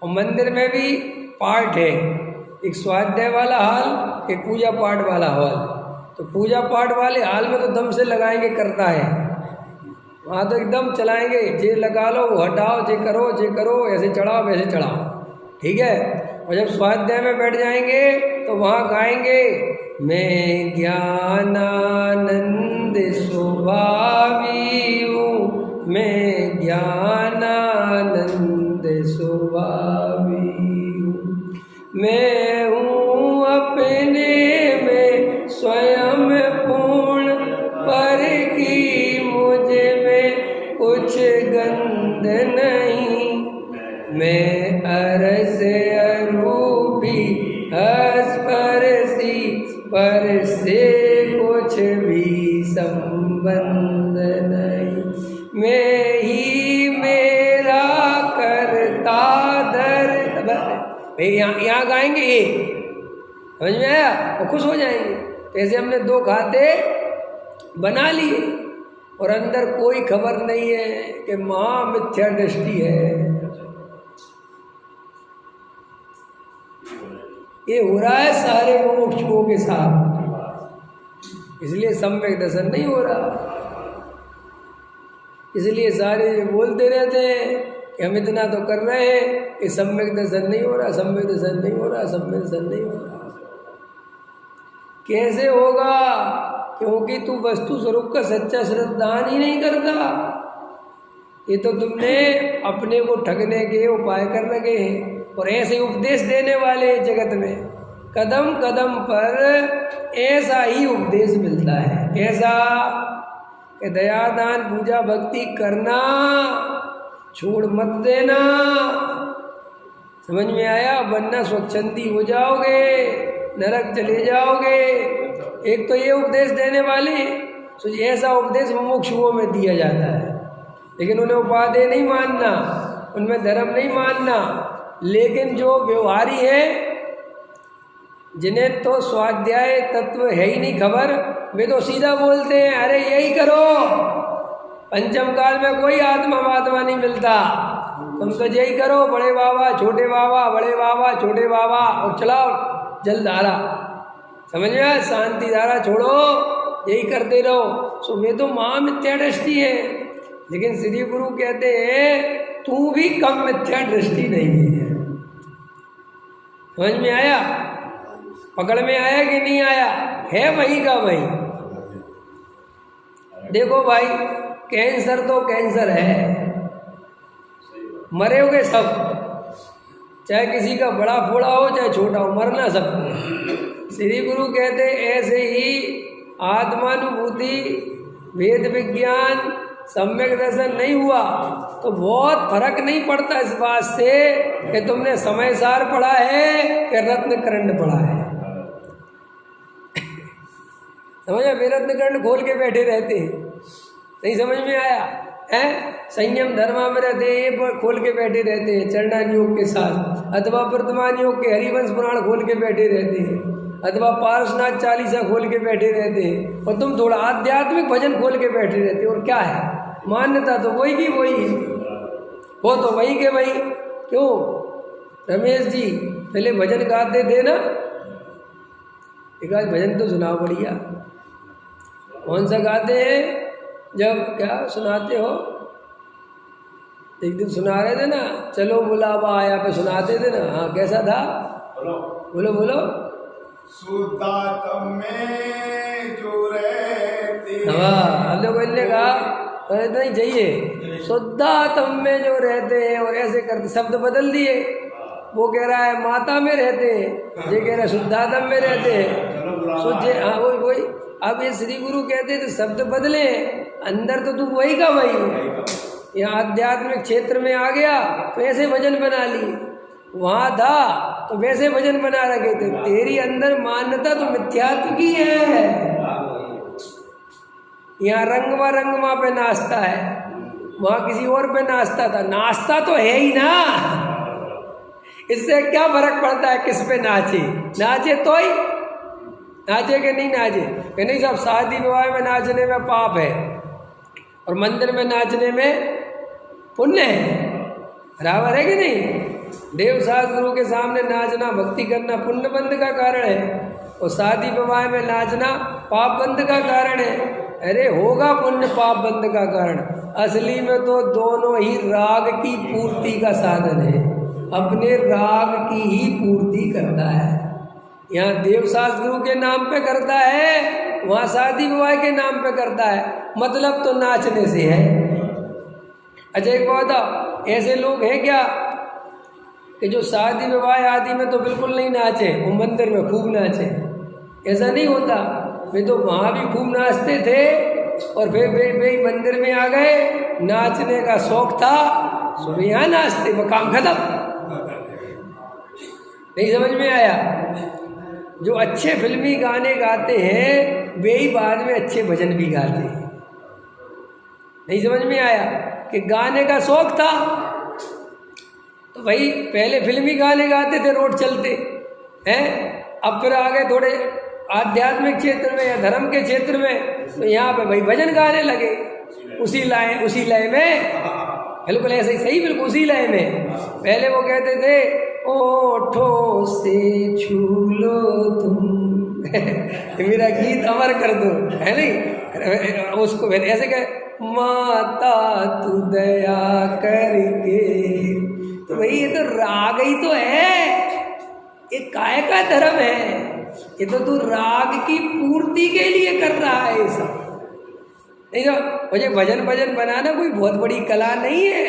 और मंदिर में भी पाठ है, एक स्वाध्याय वाला हाल, एक पूजा पाठ वाला हाल। तो पूजा पाठ वाले हाल में तो दम से लगाएंगे करता है, वहाँ तो एकदम चलाएंगे, जे लगा लो वो हटाओ, जे करो, ऐसे चढ़ाओ वैसे चढ़ाओ, ठीक है। और जब स्वाध्याय में बैठ जाएंगे तो वहाँ गाएंगे, मैं ज्ञानानंद स्वभावी हूँ, मैं ज्ञानानंद स्वभावी हूँ, मैं हूँ अपने में स्वयं पूर्ण, पर की मुझ में कुछ गंध नहीं, मैं अरस अरूपी स्पर्शी, पर से कुछ भी संबंध नहीं, मैं ही मेरा करता धर्ता। यहाँ गाएंगे ये, समझ में आया? और खुश हो जाएंगे। ऐसे हमने 2 खाते बना लिए और अंदर कोई खबर नहीं है कि महामिथ्या दृष्टि है। ये हो रहा है सारे मुमुक्षुओं के साथ, इसलिए सम्यक दर्शन नहीं हो रहा। इसलिए सारे बोलते रहते हैं कि हम इतना तो कर रहे हैं, कि सम्यक दर्शन नहीं हो रहा, सम्यक दर्शन नहीं हो रहा, सम्यक दर्शन नहीं हो रहा। कैसे होगा? क्योंकि तू वस्तु स्वरूप का सच्चा श्रद्धान ही नहीं करता। ये तो तुमने अपने को ठगने के उपाय कर रखे हैं, और ऐसे उपदेश देने वाले जगत में कदम कदम पर ऐसा ही उपदेश मिलता है। कैसा? कि दया दान पूजा भक्ति करना, छोड़ मत देना। समझ में आया? वरना स्वच्छंदी हो जाओगे, नरक चले जाओगे। एक तो ये उपदेश देने वाले, तो ऐसा उपदेश मुमुक्षुओं में दिया जाता है, लेकिन उन्हें उपादेय नहीं मानना, उनमें धर्म नहीं मानना। लेकिन जो व्यवहारी हैं, जिन्हें तो स्वाध्याय तत्व है ही नहीं खबर, वे तो सीधा बोलते हैं, अरे यही करो, पंचम काल में कोई आत्मा महात्मा नहीं मिलता। तुम तो यही करो, बड़े बाबा छोटे बाबा, बड़े बाबा छोटे बाबा, और चलाओ जल धारा, समझ में, शांति धारा छोड़ो, यही करते रहो। सो वे तो महा मिथ्या दृष्टि है, लेकिन श्री गुरु कहते हैं तू भी कम मिथ्या दृष्टि नहीं है। समझ में आया? पकड़ में आया कि नहीं आया? है वही का वही। देखो भाई, कैंसर तो कैंसर है, मरोगे सब, चाहे किसी का बड़ा फोड़ा हो चाहे छोटा हो, मरना सबको। श्री गुरु कहते ऐसे ही आत्मानुभूति, वेद विज्ञान, सम्यक दर्शन नहीं हुआ तो बहुत फर्क नहीं पड़ता इस बात से कि तुमने समय सार पढ़ा है कि रत्न करण पढ़ा है। समझा? वे रत्न करण खोल के बैठे रहते हैं, नहीं समझ में आया है? संयम धर्मामृत ये खोल के बैठे रहते हैं चरणान योग के साथ, अथवा वर्तमान योग के हरिवंश पुराण खोल के बैठे रहते हैं, अथवा पारसनाथ चालीसा खोल के बैठे रहते हैं, और तुम थोड़ा आध्यात्मिक भजन खोल के बैठे रहते हो। और क्या है? मान्यता तो वही की वही है, वो तो वही के वही। क्यों रमेश जी पहले भजन गाते थे ना? एक आज भजन तो सुनाओ बढ़िया। कौन सा गाते हैं? जब क्या सुनाते हो? एक दिन सुना रहे थे ना, चलो बुलावा आया पे सुनाते थे ना। हाँ, कैसा था? बोलो बोलो। शुद्धात्म में जो रहते, हाँ, हम लोग ने कहा इतना ही चाहिए, शुद्धात्म में जो रहते हैं, और ऐसे करते शब्द बदल दिए। वो कह रहा है माता में रहते हैं, ये कह रहा है शुद्धात्म में रहते हैं। सोचे हाँ वही। अब ये श्री गुरु कहते तो शब्द बदले, अंदर तो तू वही का वही। यहाँ आध्यात्मिक क्षेत्र में आ गया तो ऐसे भजन बना लिए, वहाँ था तो वैसे भजन बना रखे थे। तेरी अंदर मान्यता तो मिथ्यात्व की है। यहाँ रंगमा पे नाचता है, वहाँ किसी और पे नाचता था। नाचता तो है ही ना, इससे क्या फर्क पड़ता है किस पे नाचे? नाचे तो ही नाचे कि नहीं नाचे? कि नहीं सब शादी विवाह में नाचने में पाप है और मंदिर में नाचने में पुण्य है, बराबर है कि नहीं? देव शास्त्र गुरु के सामने नाचना, भक्ति करना पुण्य बंध का कारण है, और शादी विवाह में नाचना पाप बंध का कारण है। अरे होगा पुण्य पाप बंध का कारण, असली में तो दोनों ही राग की पूर्ति का साधन है, अपने राग की ही पूर्ति करता है। यहाँ देव शास्त्र गुरु के नाम पे करता है, वहाँ शादी विवाह के नाम पे करता है, मतलब तो नाचने से है। अच्छा एक बात बताओ, ऐसे लोग हैं क्या कि जो शादी विवाह आदि में तो बिल्कुल नहीं नाचे, वो मंदिर में खूब नाचे? ऐसा नहीं होता। वे तो वहाँ भी खूब नाचते थे और फिर वे मंदिर में आ गए, नाचने का शौक था, सुबह यहाँ नाचते, वो काम खत्म। नहीं समझ में आया? जो अच्छे फिल्मी गाने गाते हैं वे ही बाद में अच्छे भजन भी गाते हैं। नहीं समझ में आया? कि गाने का शौक था तो भाई पहले फिल्मी गाने गाते थे, रोड चलते हैं, अब फिर आ गए थोड़े आध्यात्मिक क्षेत्र में या धर्म के क्षेत्र में, तो यहाँ पे भाई भजन गाने लगे उसी लय में, बिल्कुल ऐसे ही सही, बिल्कुल उसी लय में। पहले वो कहते थे ओठों से छू लो तुम मेरा गीत अमर कर दो, है नहीं? उसको ऐसे कहे माता तू दया करके, तो भाई ये तो राग ही तो है, ये काय का धर्म है? ये तो तू राग की पूर्ति के लिए कर रहा है ये सब। नहीं तो मुझे भजन बनाना कोई बहुत बड़ी कला नहीं है,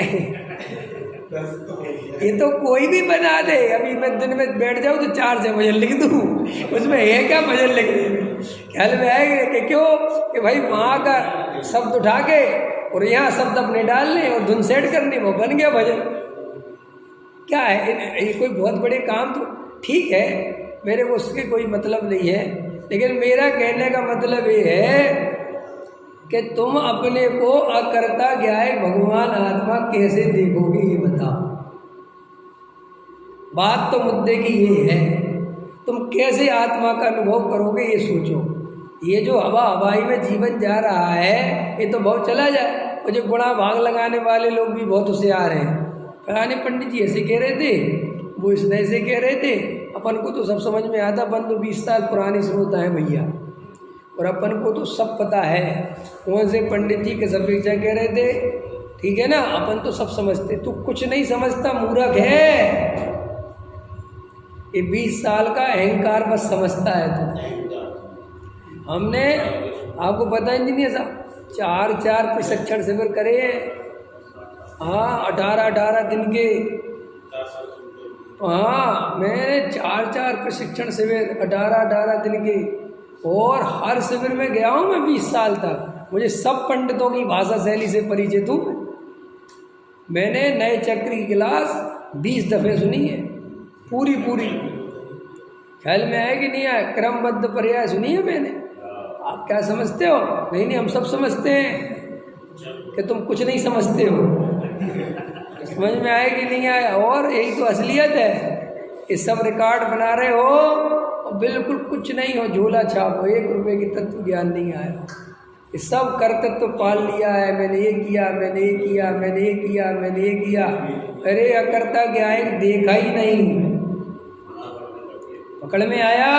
ये तो कोई भी बना दे। अभी मैं दिन में बैठ जाऊँ तो 4-6 भजन लिख दूँ, उसमें है क्या भजन लिखने में? ख्याल में आएगा कि क्यों? कि भाई वहाँ का शब्द उठा के और यहाँ शब्द अपने डालने और धुन सेट करने, वो बन गया भजन। क्या है ये? कोई बहुत बड़े काम तो ठीक है, मेरे को उसके कोई मतलब नहीं है, लेकिन मेरा कहने का मतलब ये है कि तुम अपने को अकर्ता ज्ञाय भगवान आत्मा कैसे देखोगे ये बताओ। बात तो मुद्दे की ये है, तुम कैसे आत्मा का अनुभव करोगे ये सोचो। ये जो हवाई में जीवन जा रहा है ये तो बहुत चला जाए, और जो गुणा भाग लगाने वाले लोग भी बहुत होशियार हैं। कहा नहीं पंडित जी ऐसे कह रहे थे, वो इसने ऐसे कह रहे थे, अपन को तो सब समझ में आता, अपन तो 20 साल पुरानी श्रोता है भैया, और अपन को तो सब पता है कौन से पंडित जी किस अपेक्षा कह रहे थे, ठीक है ना, अपन तो सब समझते। तू कुछ नहीं समझता, मूर्ख है। ये 20 साल का अहंकार बस समझता है तू। हमने आपको पता इंजीनियर साहब 4 प्रशिक्षण शिविर करे हैं। हाँ 18 दिन के। हाँ मैंने 4 प्रशिक्षण शिविर 18 दिन के, और हर शिविर में गया हूँ मैं 20 साल तक। मुझे सब पंडितों की भाषा शैली से परिचित हूँ। मैंने नए चक्र की क्लास 20 दफ़े सुनी है, पूरी। ख्याल में आया कि नहीं आया? क्रमबद्ध पर्याय सुनी है मैंने। आप क्या समझते हो? नहीं हम सब समझते हैं कि तुम कुछ नहीं समझते हो। समझ में आया कि नहीं आया? और यही तो असलियत है। ये सब रिकॉर्ड बना रहे हो और बिल्कुल कुछ नहीं हो, झोला छाप हो, 1 रुपये की तत्व ज्ञान नहीं आया। ये सब कर्तव्य तो पाल लिया है, मैंने ये किया, मैंने ये किया, मैंने ये किया, मैंने ये किया। अरे अकर्ता क्या है, देखा ही नहीं। पकड़ में आया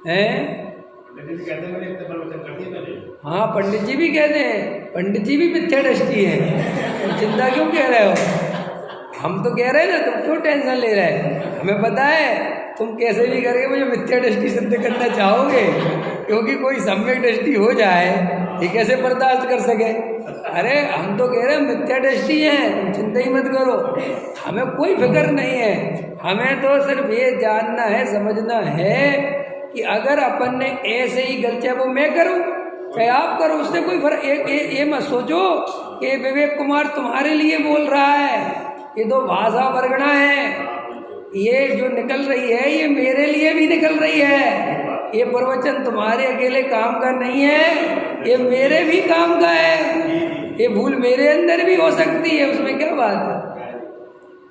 है? हाँ पंडित जी भी कहते हैं, पंडित जी भी मिथ्या दृष्टि है। तुम चिंता क्यों कह रहे हो? हम तो कह रहे हैं ना, तुम क्यों टेंशन ले रहे हैं? हमें पता है तुम कैसे भी करके मुझे मिथ्या दृष्टि सिद्ध करना चाहोगे, क्योंकि कोई सम्यक दृष्टि हो जाए ये कैसे बर्दाश्त कर सके। अरे हम तो कह रहे हैं मिथ्या दृष्टि है, तुम चिंता ही मत करो, हमें कोई फिक्र नहीं है। हमें तो सिर्फ ये जानना है, समझना है कि अगर अपन ने ऐसे ही गलती, वो मैं करूं चाहे आप करो, उससे कोई फर्क। ये मत सोचो कि विवेक कुमार तुम्हारे लिए बोल रहा है, ये तो भाषा वर्गणा है। ये जो निकल रही है ये मेरे लिए भी निकल रही है। ये प्रवचन तुम्हारे अकेले काम का नहीं है, ये मेरे भी काम का है। ये भूल मेरे अंदर भी हो सकती है, उसमें क्या बात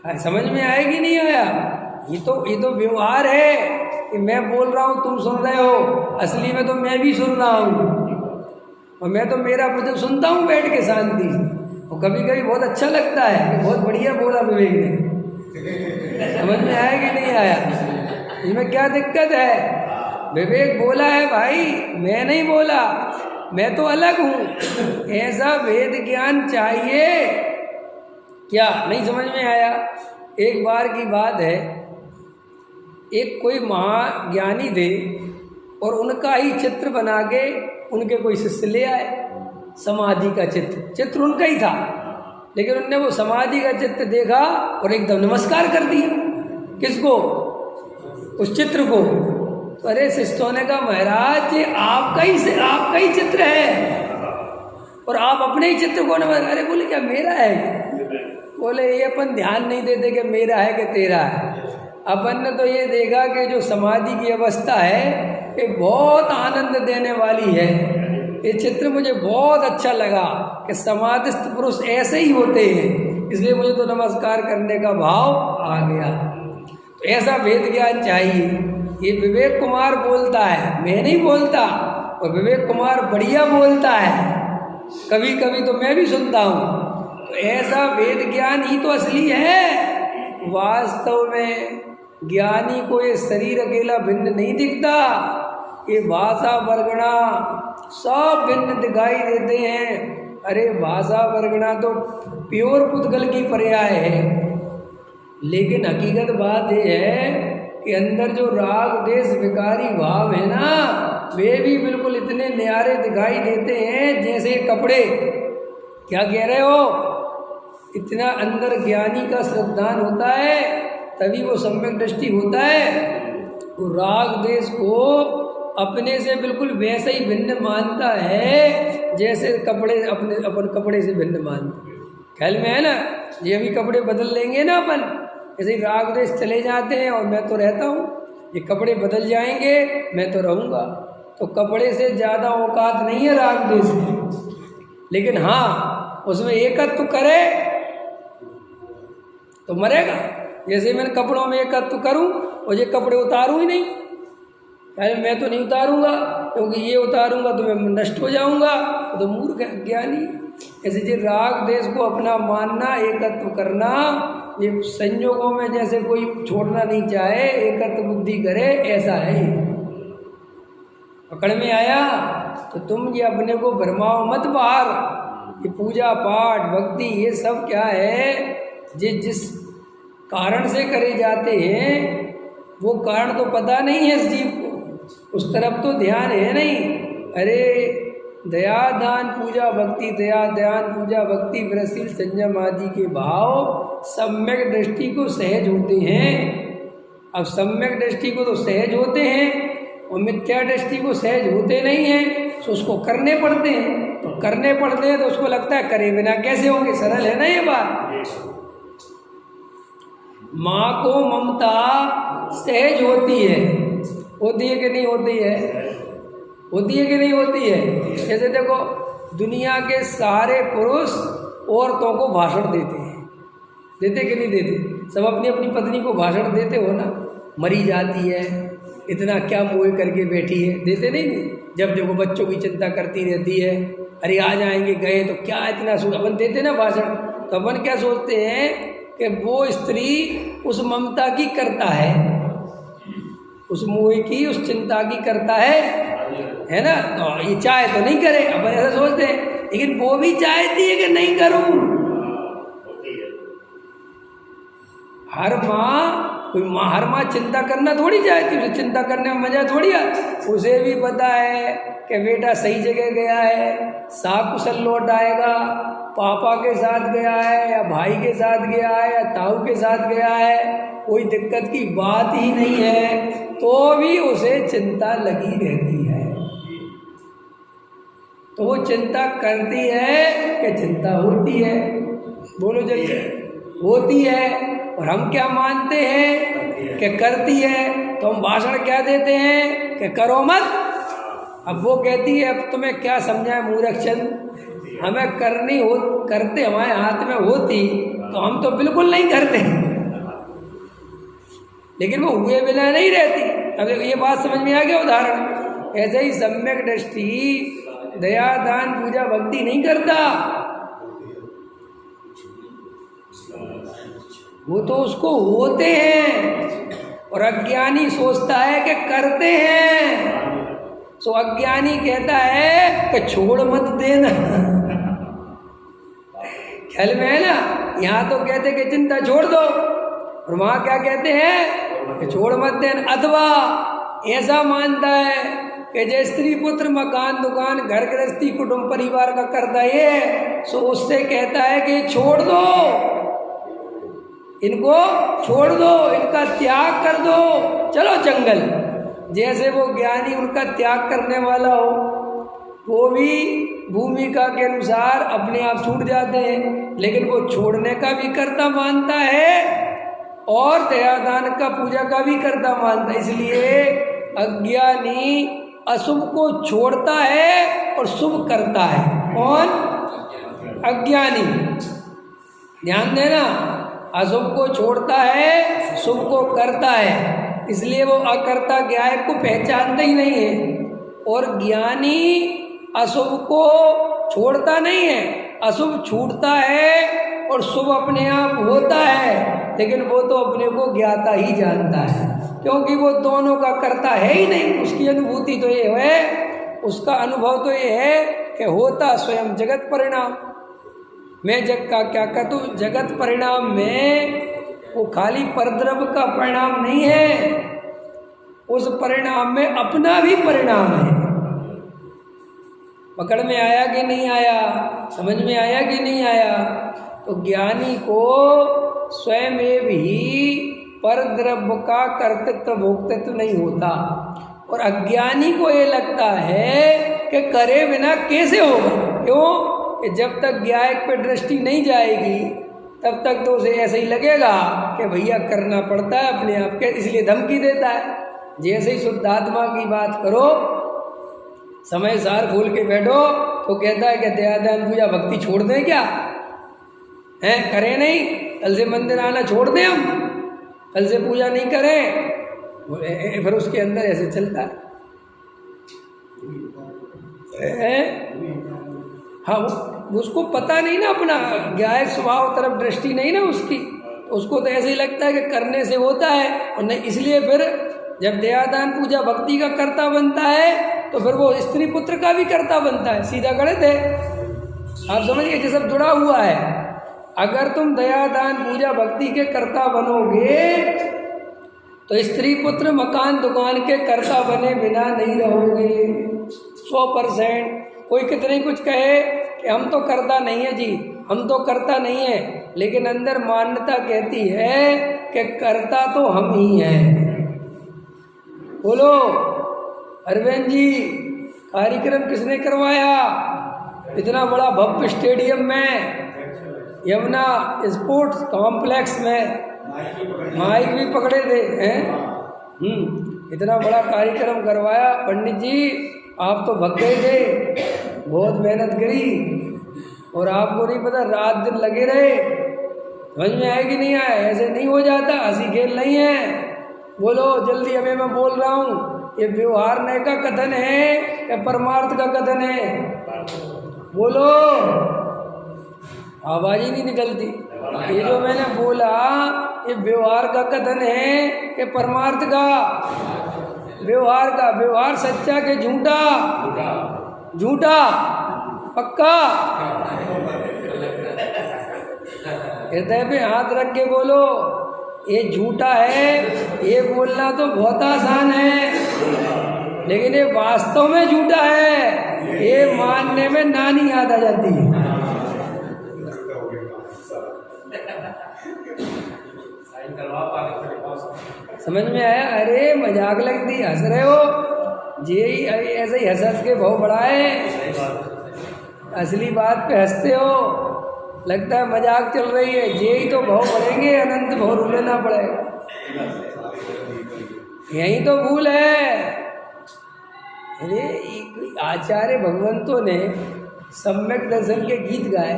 है? समझ में आएगी नहीं आया? ये तो व्यवहार है कि मैं बोल रहा हूँ, तुम सुन रहे हो, असली में तो मैं भी सुन रहा हूँ। और मैं तो मेरा वचन सुनता हूँ बैठ के शांति से, और कभी कभी बहुत अच्छा लगता है कि बहुत बढ़िया बोला विवेक ने। समझ में आया कि नहीं आया? इसमें क्या दिक्कत है? विवेक बोला है भाई, मैं नहीं बोला, मैं तो अलग हूँ। ऐसा वेद ज्ञान चाहिए क्या? नहीं समझ में आया? एक बार की बात है, एक कोई महाज्ञानी थे और उनका ही चित्र बना के उनके कोई शिष्य ले आए, समाधि का चित्र उनका ही था, लेकिन उनने वो समाधि का चित्र देखा और एकदम नमस्कार कर दिया। किसको? उस चित्र को। तो अरे शिष्यों ने कहा महाराज ये आपका ही चित्र है और आप अपने ही चित्र को नमस्कार। अरे बोले क्या मेरा है? बोले ये अपन ध्यान नहीं देते कि मेरा है कि तेरा है। अपन ने तो ये देखा कि जो समाधि की अवस्था है ये बहुत आनंद देने वाली है। ये चित्र मुझे बहुत अच्छा लगा कि समाधिस्थ पुरुष ऐसे ही होते हैं, इसलिए मुझे तो नमस्कार करने का भाव आ गया। तो ऐसा वेद ज्ञान चाहिए। ये विवेक कुमार बोलता है, मैं नहीं बोलता, और विवेक कुमार बढ़िया बोलता है, कभी कभी तो मैं भी सुनता हूँ। तो ऐसा वेद ज्ञान ही तो असली है। वास्तव में ज्ञानी को ये शरीर अकेला भिन्न नहीं दिखता, ये भाषा वर्गणा सब भिन्न दिखाई देते हैं। अरे भाषा वर्गणा तो प्योर पुद्गल की पर्याय है, लेकिन हकीकत बात ये है कि अंदर जो राग देश विकारी भाव है ना, वे भी बिल्कुल इतने न्यारे दिखाई देते हैं जैसे कपड़े। क्या कह रहे हो? इतना अंदर ज्ञानी का श्रद्धान होता है तभी वो सम्यक दृष्टि होता है। वो राग देश को अपने से बिल्कुल वैसे ही भिन्न मानता है जैसे कपड़े अपन कपड़े से भिन्न मानते। ख्याल में है ना? ये अभी कपड़े बदल लेंगे ना अपन, ऐसे ही राग देश चले जाते हैं और मैं तो रहता हूँ। ये कपड़े बदल जाएंगे, मैं तो रहूँगा। तो कपड़े से ज़्यादा औकात नहीं है राग देश की, लेकिन हाँ उसमें एकत्व करे तो मरेगा। जैसे मैंने कपड़ों में एकत्व करूँ और ये कपड़े उतारूँ ही नहीं, अरे मैं तो नहीं उतारूंगा, क्योंकि ये उतारूंगा तो मैं नष्ट हो जाऊंगा, तो मूर्ख है, अज्ञानी। ऐसे जो राग देश को अपना मानना, एकत्व करना, ये संयोगों में जैसे कोई छोड़ना नहीं चाहे, एकत्व बुद्धि करे, ऐसा है ये। पकड़ में आया? तो तुम ये अपने को भरमाओ मत बाहर। ये पूजा पाठ भक्ति ये सब क्या है, जिस कारण से करे जाते हैं वो कारण तो पता नहीं है इस जीव को, उस तरफ तो ध्यान है नहीं। अरे दया दान पूजा भक्ति, दया ध्यान पूजा भक्ति व्रतशील संयम आदि के भाव सम्यक दृष्टि को सहज होते हैं। अब सम्यक दृष्टि को तो सहज होते हैं और मिथ्या दृष्टि को सहज होते नहीं हैं, तो उसको करने पड़ते हैं। तो करने पड़ते हैं तो उसको लगता है करे बिना कैसे होंगे। सरल है ना ये बात। माँ को ममता सहज होती है कि नहीं होती है? होती है कि नहीं होती है? जैसे देखो दुनिया के सारे पुरुष औरतों को भाषण देते कि नहीं देते? सब अपनी अपनी पत्नी को भाषण देते हो ना। मरी जाती है, इतना क्या मोह करके बैठी है, देते नहीं? जब देखो बच्चों की चिंता करती रहती है, अरे आ जाएंगे गए तो क्या इतना अपन देते ना भाषण। तो अपन क्या सोचते हैं कि वो स्त्री उस ममता की करता है, उस मोह की, उस चिंता की करता है ना। तो ये चाहे तो नहीं करे, अपन ऐसा सोचते हैं, लेकिन वो भी चाहती है कि नहीं करूं। हर माँ चिंता करना थोड़ी चाहती, उसे चिंता करने में मजा थोड़ी है। उसे भी पता है कि बेटा सही जगह गया है, साकुशल लौट आएगा, पापा के साथ गया है या भाई के साथ गया है या ताऊ के साथ गया है, कोई दिक्कत की बात ही नहीं है, तो भी उसे चिंता लगी रहती है। तो वो चिंता करती है कि चिंता होती है? बोलो जल्दी। होती है। और हम क्या मानते हैं कि करती है, तो हम भाषण क्या देते हैं कि करो मत। अब वो कहती है, अब तुम्हें क्या समझाए मूर्ख चंद, हमें करनी हो, करते हमारे हाथ में होती तो हम तो बिल्कुल नहीं करते, लेकिन वो हुए बिना नहीं रहती। अब ये बात समझ में आ गया उदाहरण। ऐसे ही सम्यक दृष्टि दया दान पूजा भक्ति नहीं करता, वो तो उसको होते हैं। और अज्ञानी सोचता है कि करते हैं। सो अज्ञानी कहता है कि छोड़ मत देना। ख्याल में है ना? यहाँ तो कहते कि चिंता छोड़ दो, और वहाँ क्या कहते हैं कि छोड़ मत देना। अथवा ऐसा मानता है कि जय स्त्री पुत्र मकान दुकान घर गृहस्थी कुटुंब परिवार का करता है, सो उससे कहता है कि छोड़ दो, इनको छोड़ दो, इनका त्याग कर दो, चलो जंगल। जैसे वो ज्ञानी उनका त्याग करने वाला हो, वो भी भूमिका के अनुसार अपने आप छूट जाते हैं, लेकिन वो छोड़ने का भी कर्ता मानता है और दयादान का पूजा का भी कर्ता मानता है। इसलिए अज्ञानी अशुभ को छोड़ता है और शुभ करता है। कौन? अज्ञानी। ध्यान देना, अशुभ को छोड़ता है, शुभ को करता है। इसलिए वो अकर्ता ज्ञाय को पहचानता ही नहीं है। और ज्ञानी अशुभ को छोड़ता नहीं है, अशुभ छूटता है और शुभ अपने आप होता है, लेकिन वो तो अपने को ज्ञाता ही जानता है, क्योंकि वो दोनों का करता है ही नहीं। उसकी अनुभूति तो ये है, उसका अनुभव तो ये है कि होता स्वयं जगत परिणाम। मैं जग का क्या कहता हूँ, जगत परिणाम में वो खाली परद्रव्य का परिणाम नहीं है, उस परिणाम में अपना भी परिणाम है। पकड़ में आया कि नहीं आया? समझ में आया कि नहीं आया? तो ज्ञानी को स्वयं ही परद्रव्य का कर्तृत्व भोक्तृत्व नहीं होता, और अज्ञानी को ये लगता है कि करे बिना कैसे होगा। क्यों? कि जब तक ज्ञायक पर दृष्टि नहीं जाएगी तब तक तो उसे ऐसे ही लगेगा कि भैया करना पड़ता है अपने आप के, इसलिए धमकी देता है। जैसे ही शुद्धात्मा की बात करो, समय सार खोल के बैठो, तो कहता है कि दयादान पूजा भक्ति छोड़ दें क्या हैं? करें नहीं, कल से मंदिर आना छोड़ दें, हम कल से पूजा नहीं करें, फिर उसके अंदर ऐसे चलता है। हाँ, उसको पता नहीं ना, अपना गायक स्वभाव तरफ दृष्टि नहीं ना उसकी, उसको तो ऐसे ही लगता है कि करने से होता है, और नहीं, इसलिए फिर जब दयादान पूजा भक्ति का कर्ता बनता है तो फिर वो स्त्री पुत्र का भी कर्ता बनता है। सीधा गलत है, आप समझिए, ये सब जुड़ा हुआ है। अगर तुम दयादान पूजा भक्ति के कर्ता बनोगे तो स्त्री पुत्र मकान दुकान के कर्ता बने बिना नहीं रहोगे 100%। कोई कितने कुछ कहे कि हम तो करता नहीं है जी, हम तो करता नहीं है, लेकिन अंदर मान्यता कहती है कि करता तो हम ही हैं। बोलो अरविंद जी, कार्यक्रम किसने करवाया इतना बड़ा भव्य स्टेडियम में, यमुना स्पोर्ट्स कॉम्प्लेक्स में? माइक भी पकड़े थे हैं। इतना बड़ा कार्यक्रम करवाया। पंडित जी आप तो भग गए थे, बहुत मेहनत करी, और आपको नहीं पता रात दिन लगे रहे। समझ में आए कि नहीं आए? ऐसे नहीं हो जाता, हंसी खेल नहीं है। बोलो जल्दी, अभी मैं बोल रहा हूँ, ये व्यवहार नय का कथन है या परमार्थ का कथन है? बोलो, आवाज ही नहीं निकलती। ये जो मैंने बोला ये व्यवहार का कथन है कि परमार्थ का? व्यवहार का। व्यवहार सच्चा के झूठा? झूठा पक्का? हृदय पे हाथ रख के बोलो, ये झूठा है। ये बोलना तो बहुत आसान है, लेकिन ये वास्तव में झूठा है, ये मानने में नानी याद आ जाती है। समझ में आया? अरे मजाक लगती, हंस रहे हो जी, ऐसे ही हंस के भाव बढ़ाए, असली बात पे हंसते हो, लगता है मजाक चल रही है। जे ही तो भाव बढ़ेंगे, अनंत भाव रुलेना पड़ेगा। यही तो भूल है। अरे आचार्य भगवंतों ने सम्यक दर्शन के गीत गाए,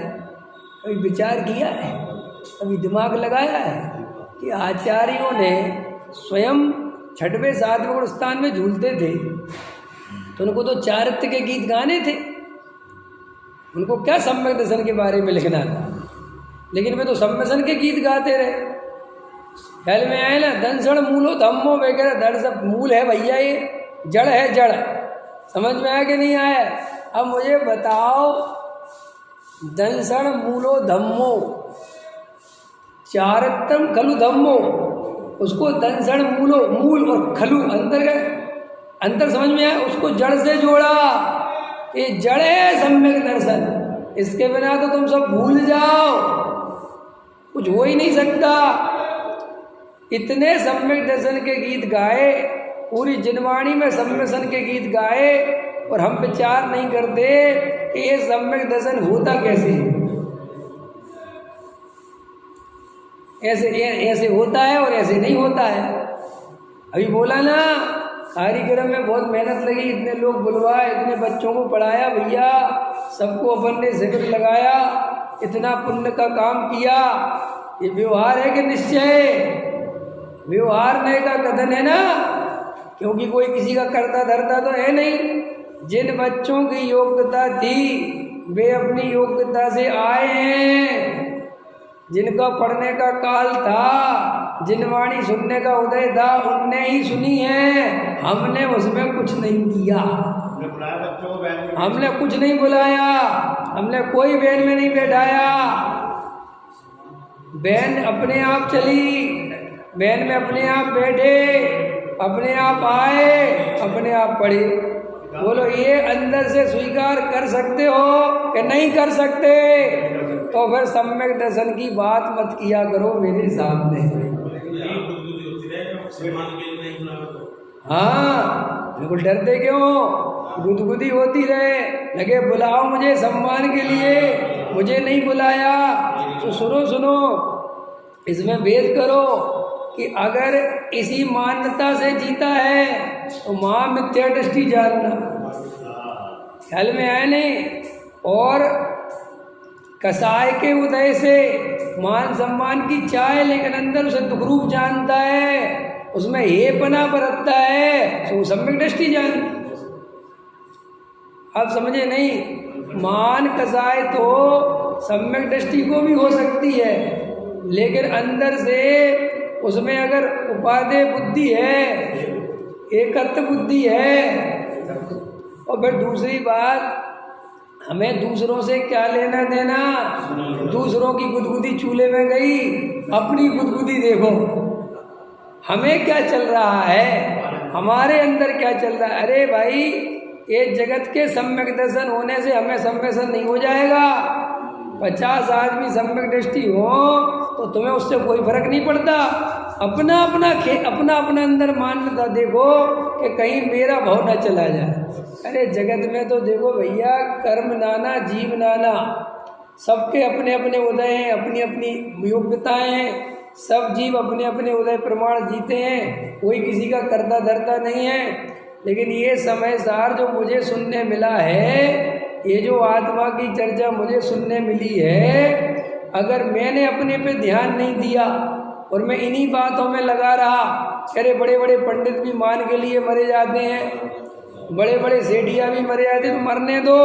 कभी विचार किया है, कभी दिमाग लगाया है कि आचार्यों ने स्वयं 6वें 7वें स्थान में झूलते थे तो उनको तो चारित्र के गीत गाने थे, उनको क्या सम्यक दर्शन के बारे में लिखना था, लेकिन वे तो सम्यसन के गीत गाते रहे। ख्याल में आए ना? दंसण मूलो धम्मो वगैरह, धड़ सब मूल है भैया, ये जड़ है, जड़। समझ में आया कि नहीं आया? अब मुझे बताओ, दंसण मूलो धम्मो चारित्रम खलु धम्मो, उसको दंसण मूलो, मूल और खलु अंतर समझ में आया? उसको जड़ से जोड़ा, ये जड़ है सम्यक दर्शन। इसके बिना तो तुम सब भूल जाओ, कुछ हो ही नहीं सकता। इतने सम्यक दर्शन के गीत गाए, पूरी जिनवाणी में सम्यसन के गीत गाए, और हम विचार नहीं करते कि ये सम्यक दर्शन होता कैसे है। ऐसे होता है और ऐसे नहीं होता है। अभी बोला ना, कार्यक्रम में बहुत मेहनत लगी, इतने लोग बुलवाए, इतने बच्चों को पढ़ाया भैया, सबको अपन ने शिविर लगाया, इतना पुण्य का काम किया। ये व्यवहार है कि निश्चय? व्यवहार नहीं का कथन है ना, क्योंकि कोई किसी का करता धरता तो है नहीं। जिन बच्चों की योग्यता थी वे अपनी योग्यता से आए हैं, जिनका पढ़ने का काल था, जिन वाणी सुनने का उदय था, उनने ही सुनी है। हमने उसमें कुछ नहीं किया, हमने कुछ नहीं बुलाया, हमने कोई बैन में नहीं बैठाया। बैन अपने आप चली, बैन में अपने आप बैठे, अपने आप आए, अपने आप पढ़े। बोलो ये अंदर से स्वीकार कर सकते हो कि नहीं कर सकते? तो फिर सम्यक दर्शन की बात मत किया करो मेरे सामने। हाँ, बिल्कुल डरते क्यों? गुदगुदी होती रहे, लगे बुलाओ मुझे सम्मान के लिए, मुझे नहीं बुलाया। तो सुनो, इसमें भेद करो कि अगर इसी मान्यता से जीता है तो महा मिथ्या दृष्टि जानना। ख्याल में आया नहीं? और कसाय के उदय से मान सम्मान की चाय, लेकिन अंदर उसे दुख रूप जानता है, उसमें ये पना बरतता है तो सम्यक दृष्टि जान। आप समझे नहीं, मान कसाय तो सम्यक दृष्टि को भी हो सकती है, लेकिन अंदर से उसमें अगर उपादेय बुद्धि है, एकत्व बुद्धि है। और फिर दूसरी बात, हमें दूसरों से क्या लेना देना। दूसरों की गुदगुदी चूल्हे में गई, अपनी गुदगुदी देखो। हमें क्या चल रहा है, हमारे अंदर क्या चल रहा है। अरे भाई, ये जगत के सम्यक दर्शन होने से हमें सम्यक नहीं हो जाएगा। 50 आदमी सम्यक दृष्टि हो तो तुम्हें उससे कोई फर्क नहीं पड़ता। अपना अपना अंदर मान्यता देखो कि कहीं मेरा भाव न चला जाए। अरे जगत में तो देखो भैया, कर्म नाना जीव नाना, सबके अपने अपने उदय हैं, अपनी अपनी योग्यताएं हैं। सब जीव अपने अपने उदय प्रमाण जीते हैं, कोई किसी का करता धरता नहीं है। लेकिन ये समय सार जो मुझे सुनने मिला है, ये जो आत्मा की चर्चा मुझे सुनने मिली है, अगर मैंने अपने पे ध्यान नहीं दिया और मैं इन्हीं बातों में लगा रहा। अरे बड़े बड़े पंडित भी मान के लिए मरे जाते हैं, बड़े बड़े सेठिया भी मरे जाते हैं, तो मरने दो।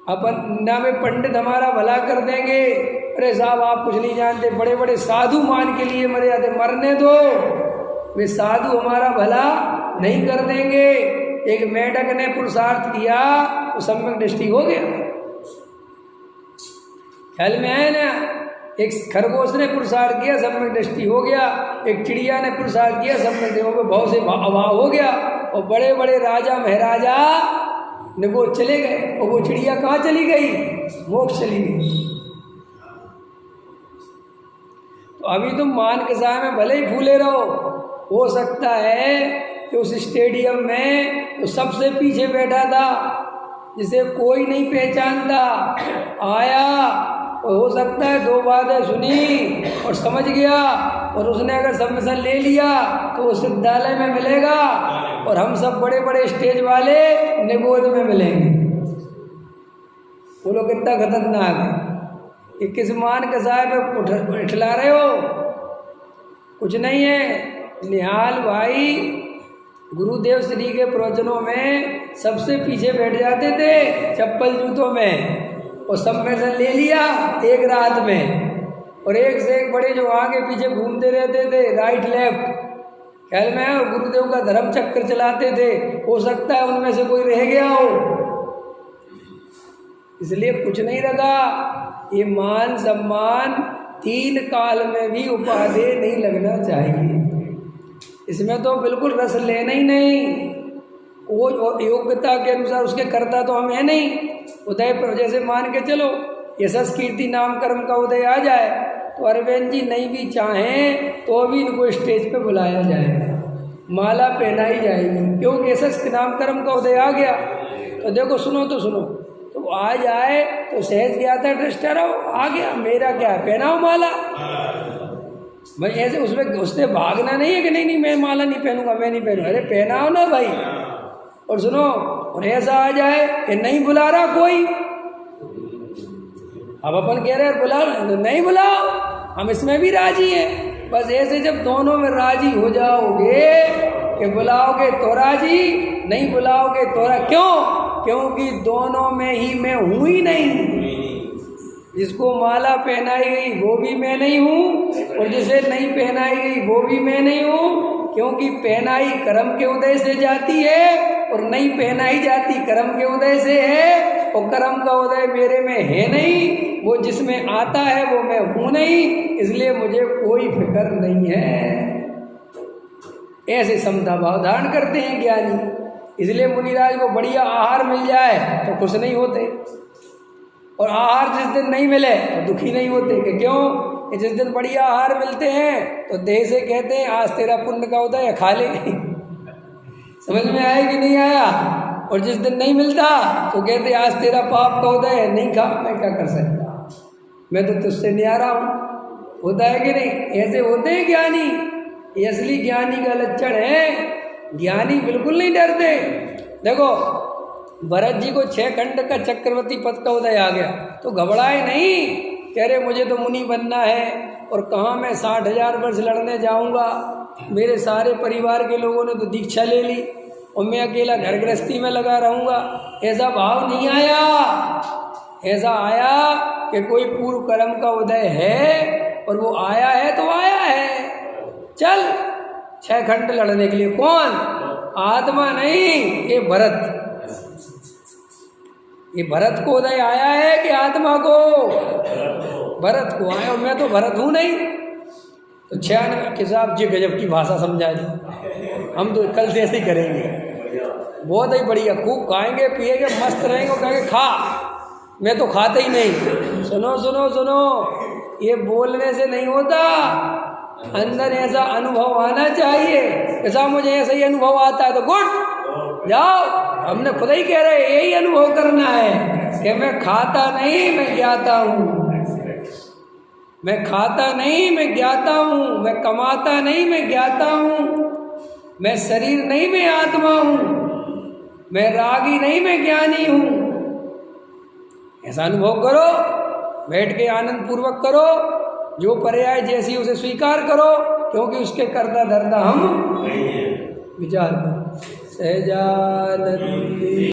अपन ना में पंडित हमारा भला कर देंगे, अरे साहब आप कुछ नहीं जानते, बड़े बड़े साधु मान के लिए मरे जाते, मरने दो। वे साधु हमारा भला नहीं कर देंगे। एक मेढक ने पुरुषार्थ किया तो सम्यक दृष्टि हो गया। ख्याल में आया ना। एक खरगोश ने पुरुषार्थ किया, सम्यक दृष्टि हो गया। एक चिड़िया ने पुरुषार्थ किया, सम्यक दृष्टि भाव से अभाव हो गया। और बड़े बड़े राजा महाराजा ने वो चले गए, और वो चिड़िया कहाँ चली गई, मोक्ष चली गई। तो अभी तुम मान के साय में भले ही फूले रहो, हो सकता है कि उस स्टेडियम में तो सबसे पीछे बैठा था, जिसे कोई नहीं पहचानता, आया और हो सकता है 2 बातें सुनी और समझ गया, और उसने अगर सबमिशन ले लिया तो वो सिद्धालय में मिलेगा, और हम सब बड़े बड़े स्टेज वाले निगोद में मिलेंगे। वो लोग कितना खतरनाक है। कि किस मान के साहब उठला रहे हो, कुछ नहीं है। निहाल भाई गुरुदेव श्री के प्रवचनों में सबसे पीछे बैठ जाते थे, चप्पल जूतों में, और सम्मेलन ले लिया एक रात में। और एक से एक बड़े जो आगे पीछे घूमते रहते थे, राइट लेफ्ट, ख्याल में है, और गुरुदेव का धर्म चक्कर चलाते थे। हो सकता है उनमें से कोई रह गया हो, इसलिए कुछ नहीं रखा। ये मान सम्मान 3 काल में भी उपादेय नहीं लगना चाहिए। इसमें तो बिल्कुल रस लेना ही नहीं। वो योग्यता के अनुसार उसके करता तो हम है नहीं। उदय पर जैसे मान के चलो, यशस कीर्ति नाम कर्म का उदय आ जाए तो अरविंद जी नहीं भी चाहें तो भी इनको स्टेज पे बुलाया जाएगा, माला पहनाई जाएगी, क्योंकि यशस नाम कर्म का उदय आ गया। तो देखो, सुनो तो सुनो, तो आ जाए तो सहज गया था दृष्टा रहो, आ गया, मेरा क्या है, पहनाओ माला भाई। ऐसे उसमें उससे भागना नहीं है कि नहीं मैं माला नहीं पहनूंगा, मैं नहीं पहनूंगा। अरे पहनाओ ना भाई। और सुनो, और ऐसा आ जाए कि नहीं बुला रहा कोई, अब अपन कह रहे हैं बुला, तो नहीं बुलाओ, हम इसमें भी राजी हैं। बस ऐसे जब दोनों में राजी हो जाओगे कि बुलाओगे तो राजी, नहीं बुलाओगे तो क्यों? क्योंकि दोनों में ही मैं हूँ ही नहीं। जिसको माला पहनाई गई वो भी मैं नहीं हूँ, और जिसे नहीं पहनाई गई वो भी मैं नहीं हूँ, क्योंकि पहनाई कर्म के उदय से जाती है और नहीं पहनाई जाती कर्म के उदय से है। और कर्म का उदय मेरे में है नहीं, वो जिसमें आता है वो मैं हूँ नहीं, इसलिए मुझे कोई फिक्र नहीं है। ऐसे समता भाव धारण करते हैं ज्ञानी। इसलिए मुनिराज को बढ़िया आहार मिल जाए तो खुश नहीं होते, और आहार जिस दिन नहीं मिले तो दुखी नहीं होते। कि क्यों? कि जिस दिन बढ़िया आहार मिलते हैं तो देह से कहते हैं आज तेरा पुण्य का उदय है, खा ले। समझ में आया कि नहीं आया? और जिस दिन नहीं मिलता तो कहते आज तेरा पाप का उदय है, नहीं खा, मैं क्या कर सकता, मैं तो तुझसे न्यारा हूँ। होता है कि नहीं? ऐसे होते हैं ज्ञानी। ये असली ज्ञानी का लक्षण है। ज्ञानी बिल्कुल नहीं डरते। देखो, भरत जी को 6 खंड का चक्रवर्ती पद का उदय आ गया तो घबराए नहीं, कह रहे मुझे तो मुनि बनना है और कहाँ मैं 60,000 वर्ष लड़ने जाऊंगा, मेरे सारे परिवार के लोगों ने तो दीक्षा ले ली और मैं अकेला घर गृहस्थी में लगा रहूँगा, ऐसा भाव नहीं आया। ऐसा आया कि कोई पूर्व कर्म का उदय है और वो आया है तो आया है। चल 6 घंटे लड़ने के लिए। कौन? आत्मा नहीं, ये भरत। ये भरत को उदय आया है कि आत्मा को? भरत को आया, और मैं तो भरत हूँ नहीं। तो 96 के साहब जी गजब की भाषा समझा दी। हम तो कल से ऐसे ही करेंगे, बहुत ही बढ़िया, खूब खाएंगे पिएंगे, मस्त रहेंगे और कहेंगे खा। मैं तो खाता ही नहीं। सुनो सुनो सुनो, ये बोलने से नहीं होता, अंदर ऐसा अनुभव आना चाहिए। ऐसा मुझे ऐसा ही अनुभव आता है तो गुड, जाओ। हमने खुद ही कह रहे यही अनुभव करना है कि मैं खाता नहीं, मैं ज्ञाता हूँ। मैं खाता नहीं, मैं ज्ञाता हूँ। मैं कमाता नहीं, मैं ज्ञाता हूँ। मैं शरीर नहीं, मैं आत्मा हूँ। मैं रागी नहीं, मैं ज्ञानी हूँ। ऐसा अनुभव करो, बैठ के आनंद पूर्वक करो। जो पर्याय जैसी उसे स्वीकार करो, क्योंकि उसके कर्ता धर्ता हम विचार करो। सहजानंद।